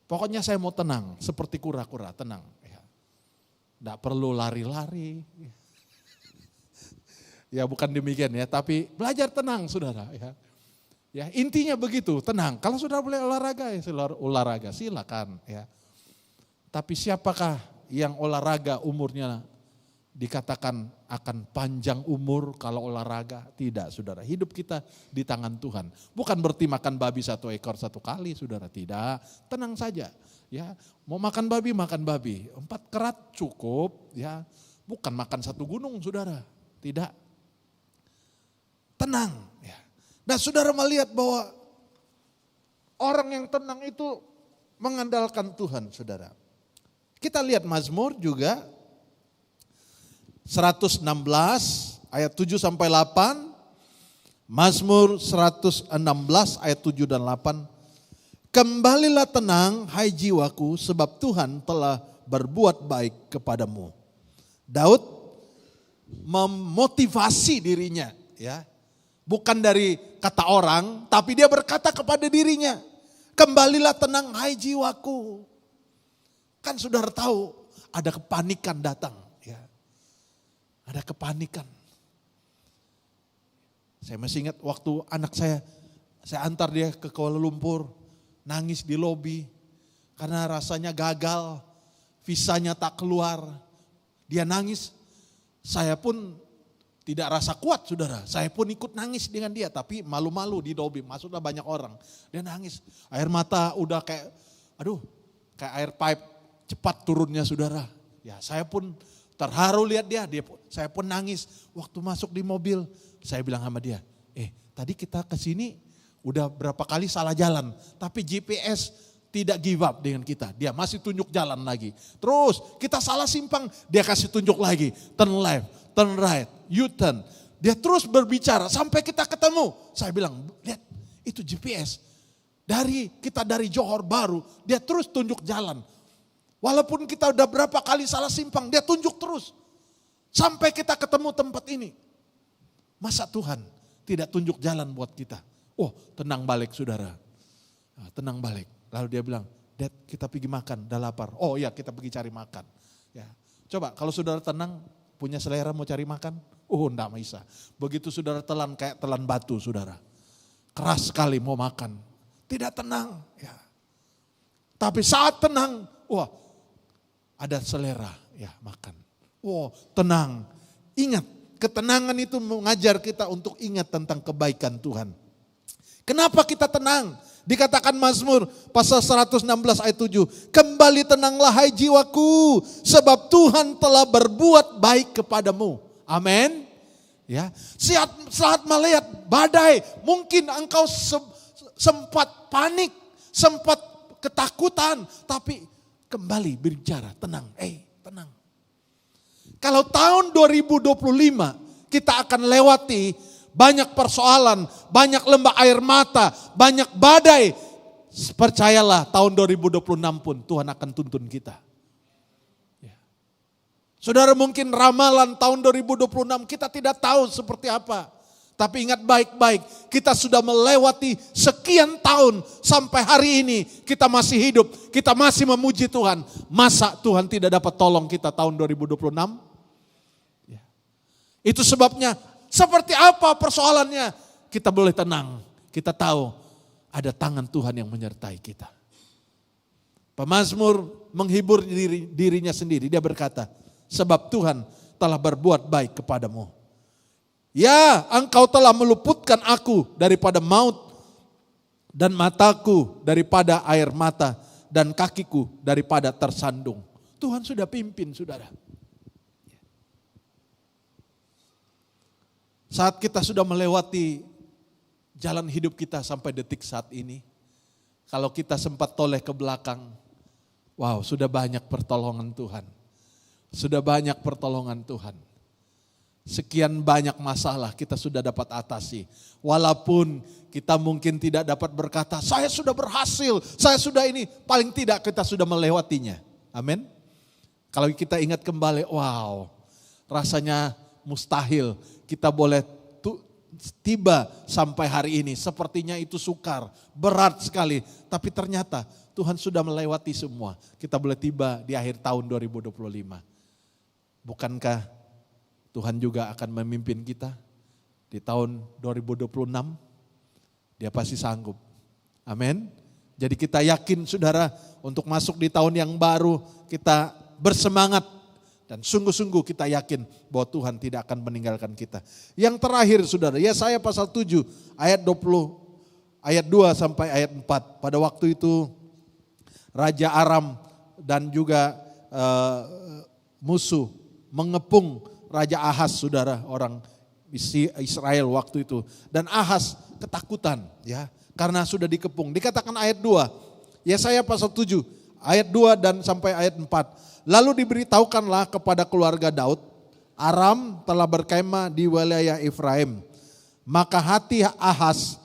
Pokoknya saya mau tenang, seperti kura-kura, tenang. Tidak perlu lari-lari. Ya bukan demikian ya, tapi belajar tenang saudara. Ya intinya begitu, tenang. Kalau sudah boleh olahraga, ya olahraga silakan. Ya. Tapi siapakah yang olahraga umurnya dikatakan akan panjang umur kalau olahraga? Tidak saudara, hidup kita di tangan Tuhan. Bukan berarti makan babi 1 ekor 1 kali saudara, tidak. Tenang saja ya, mau makan babi 4 kerat cukup ya. Bukan makan 1 gunung saudara, tidak. Tenang ya. Nah saudara melihat bahwa orang yang tenang itu mengandalkan Tuhan saudara. Kita lihat Mazmur juga 116 ayat 7 sampai 8. Mazmur 116 ayat 7 dan 8. Kembalilah tenang hai jiwaku sebab Tuhan telah berbuat baik kepadamu. Daud memotivasi dirinya ya. Bukan dari kata orang, tapi dia berkata kepada dirinya, kembalilah tenang hai jiwaku. Kan saudara tahu ada kepanikan datang. Ada kepanikan. Saya masih ingat waktu anak saya antar dia ke Kuala Lumpur, nangis di lobi karena rasanya gagal, visanya tak keluar. Dia nangis, saya pun tidak rasa kuat saudara. Saya pun ikut nangis dengan dia, tapi malu-malu di lobi, masuklah banyak orang. Dia nangis, air mata udah kayak air pipe cepat turunnya saudara. Ya saya pun terharu lihat dia, saya pun nangis. Waktu masuk di mobil, saya bilang sama dia, tadi kita kesini udah berapa kali salah jalan, tapi GPS tidak give up dengan kita. Dia masih tunjuk jalan lagi. Terus kita salah simpang, dia kasih tunjuk lagi. Turn left, turn right, U-turn. Dia terus berbicara sampai kita ketemu. Saya bilang, lihat itu GPS. Kita dari Johor Baru, dia terus tunjuk jalan. Walaupun kita udah berapa kali salah simpang, dia tunjuk terus. Sampai kita ketemu tempat ini. Masa Tuhan tidak tunjuk jalan buat kita? Oh, tenang balik saudara. Tenang balik. Lalu dia bilang, Dad kita pergi makan, udah lapar. Oh iya kita pergi cari makan. Ya. Coba kalau saudara tenang, punya selera mau cari makan? Oh enggak bisa. Begitu saudara telan kayak telan batu saudara. Keras sekali mau makan. Tidak tenang. Ya. Tapi saat tenang, wah ada selera ya makan. Wah tenang. Ingat, ketenangan itu mengajar kita untuk ingat tentang kebaikan Tuhan. Kenapa kita tenang? Dikatakan Mazmur pasal 116 ayat 7. Kembali tenanglah hai jiwaku, sebab Tuhan telah berbuat baik kepadamu. Amin. Ya, saat melihat badai, mungkin engkau sempat panik, sempat ketakutan, tapi kembali berbicara, tenang, tenang. Kalau tahun 2025 kita akan lewati banyak persoalan, banyak lembah air mata, banyak badai. Percayalah tahun 2026 pun Tuhan akan tuntun kita. Ya. Saudara mungkin ramalan tahun 2026 kita tidak tahu seperti apa. Tapi ingat baik-baik, kita sudah melewati sekian tahun sampai hari ini kita masih hidup, kita masih memuji Tuhan. Masa Tuhan tidak dapat tolong kita tahun 2026? Ya. Itu sebabnya seperti apa persoalannya, kita boleh tenang. Kita tahu ada tangan Tuhan yang menyertai kita. Pemazmur menghibur dirinya sendiri. Dia berkata, sebab Tuhan telah berbuat baik kepadamu. Ya, engkau telah meluputkan aku daripada maut, dan mataku daripada air mata, dan kakiku daripada tersandung. Tuhan sudah pimpin saudara. Saat kita sudah melewati jalan hidup kita sampai detik saat ini, kalau kita sempat toleh ke belakang, wow sudah banyak pertolongan Tuhan. Sudah banyak pertolongan Tuhan. Sekian banyak masalah kita sudah dapat atasi. Walaupun kita mungkin tidak dapat berkata, saya sudah berhasil, saya sudah ini. Paling tidak kita sudah melewatinya. Amin. Kalau kita ingat kembali, wow rasanya mustahil kita boleh tiba sampai hari ini. Sepertinya itu sukar, berat sekali. Tapi ternyata Tuhan sudah melewati semua. Kita boleh tiba di akhir tahun 2025. Bukankah Tuhan juga akan memimpin kita di tahun 2026? Dia pasti sanggup. Amin. Jadi kita yakin saudara untuk masuk di tahun yang baru kita bersemangat. Dan sungguh-sungguh kita yakin bahwa Tuhan tidak akan meninggalkan kita. Yang terakhir saudara, Yesaya pasal 7 ayat 20, ayat 2 sampai ayat 4. Pada waktu itu Raja Aram dan juga musuh mengepung Raja Ahaz saudara, orang Israel waktu itu. Dan Ahaz ketakutan ya karena sudah dikepung. Dikatakan ayat 2, Yesaya pasal 7 ayat 2 dan sampai ayat 4. Lalu diberitahukanlah kepada keluarga Daud, Aram telah berkemah di wilayah Efraim. Maka hati Ahaz,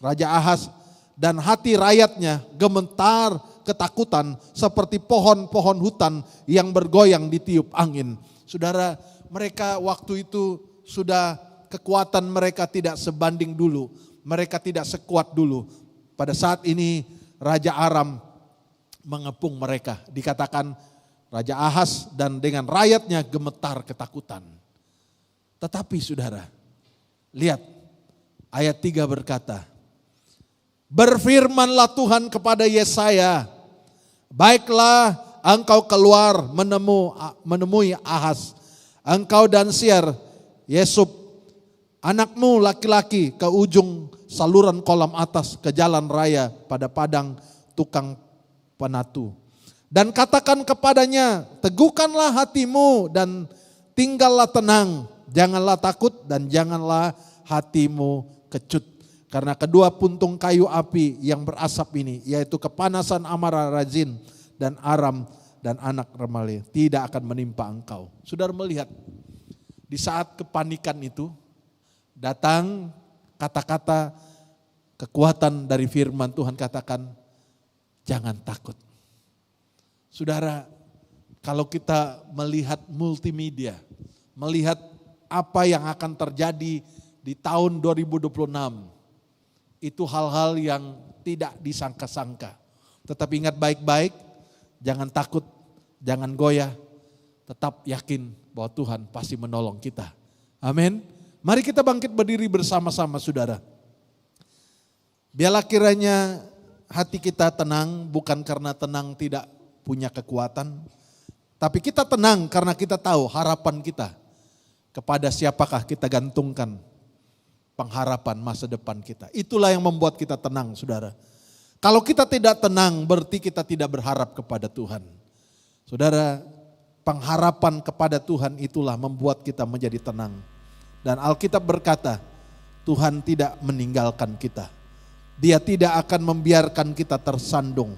Raja Ahaz dan hati rakyatnya gemetar ketakutan seperti pohon-pohon hutan yang bergoyang ditiup angin. Saudara, mereka waktu itu sudah kekuatan mereka tidak sebanding dulu. Mereka tidak sekuat dulu. Pada saat ini Raja Aram mengepung mereka. Dikatakan Raja Ahaz dan dengan rakyatnya gemetar ketakutan. Tetapi saudara, lihat ayat 3 berkata, berfirmanlah Tuhan kepada Yesaya, baiklah engkau keluar menemui Ahaz. Engkau dan Siar, Yesub, anakmu laki-laki ke ujung saluran kolam atas ke jalan raya pada padang tukang penatu. Dan katakan kepadanya, teguhkanlah hatimu dan tinggallah tenang. Janganlah takut dan janganlah hatimu kecut. Karena kedua puntung kayu api yang berasap ini, yaitu kepanasan amarah Razin dan Aram dan anak Remaliah, tidak akan menimpa engkau. Saudara melihat, di saat kepanikan itu, datang kata-kata kekuatan dari firman Tuhan, katakan, jangan takut. Saudara, kalau kita melihat multimedia, melihat apa yang akan terjadi di tahun 2026, itu hal-hal yang tidak disangka-sangka. Tetapi ingat baik-baik, jangan takut, jangan goyah, tetap yakin bahwa Tuhan pasti menolong kita. Amin. Mari kita bangkit berdiri bersama-sama saudara. Biarlah kiranya hati kita tenang, bukan karena tenang tidak punya kekuatan, tapi kita tenang karena kita tahu harapan kita kepada siapakah kita gantungkan pengharapan masa depan kita. Itulah yang membuat kita tenang saudara. Kalau kita tidak tenang berarti kita tidak berharap kepada Tuhan. Saudara, pengharapan kepada Tuhan itulah membuat kita menjadi tenang. Dan Alkitab berkata, Tuhan tidak meninggalkan kita. Dia tidak akan membiarkan kita tersandung.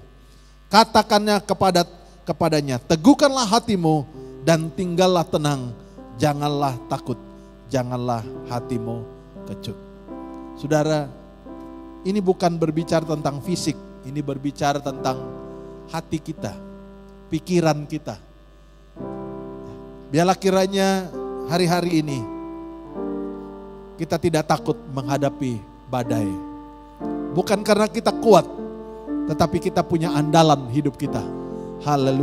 Katakannya kepadanya, teguhkanlah hatimu dan tinggallah tenang. Janganlah takut, janganlah hatimu kecut. Saudara, ini bukan berbicara tentang fisik, ini berbicara tentang hati kita, pikiran kita. Biarlah kiranya hari-hari ini kita tidak takut menghadapi badai. Bukan karena kita kuat, tetapi kita punya andalan hidup kita. Haleluya.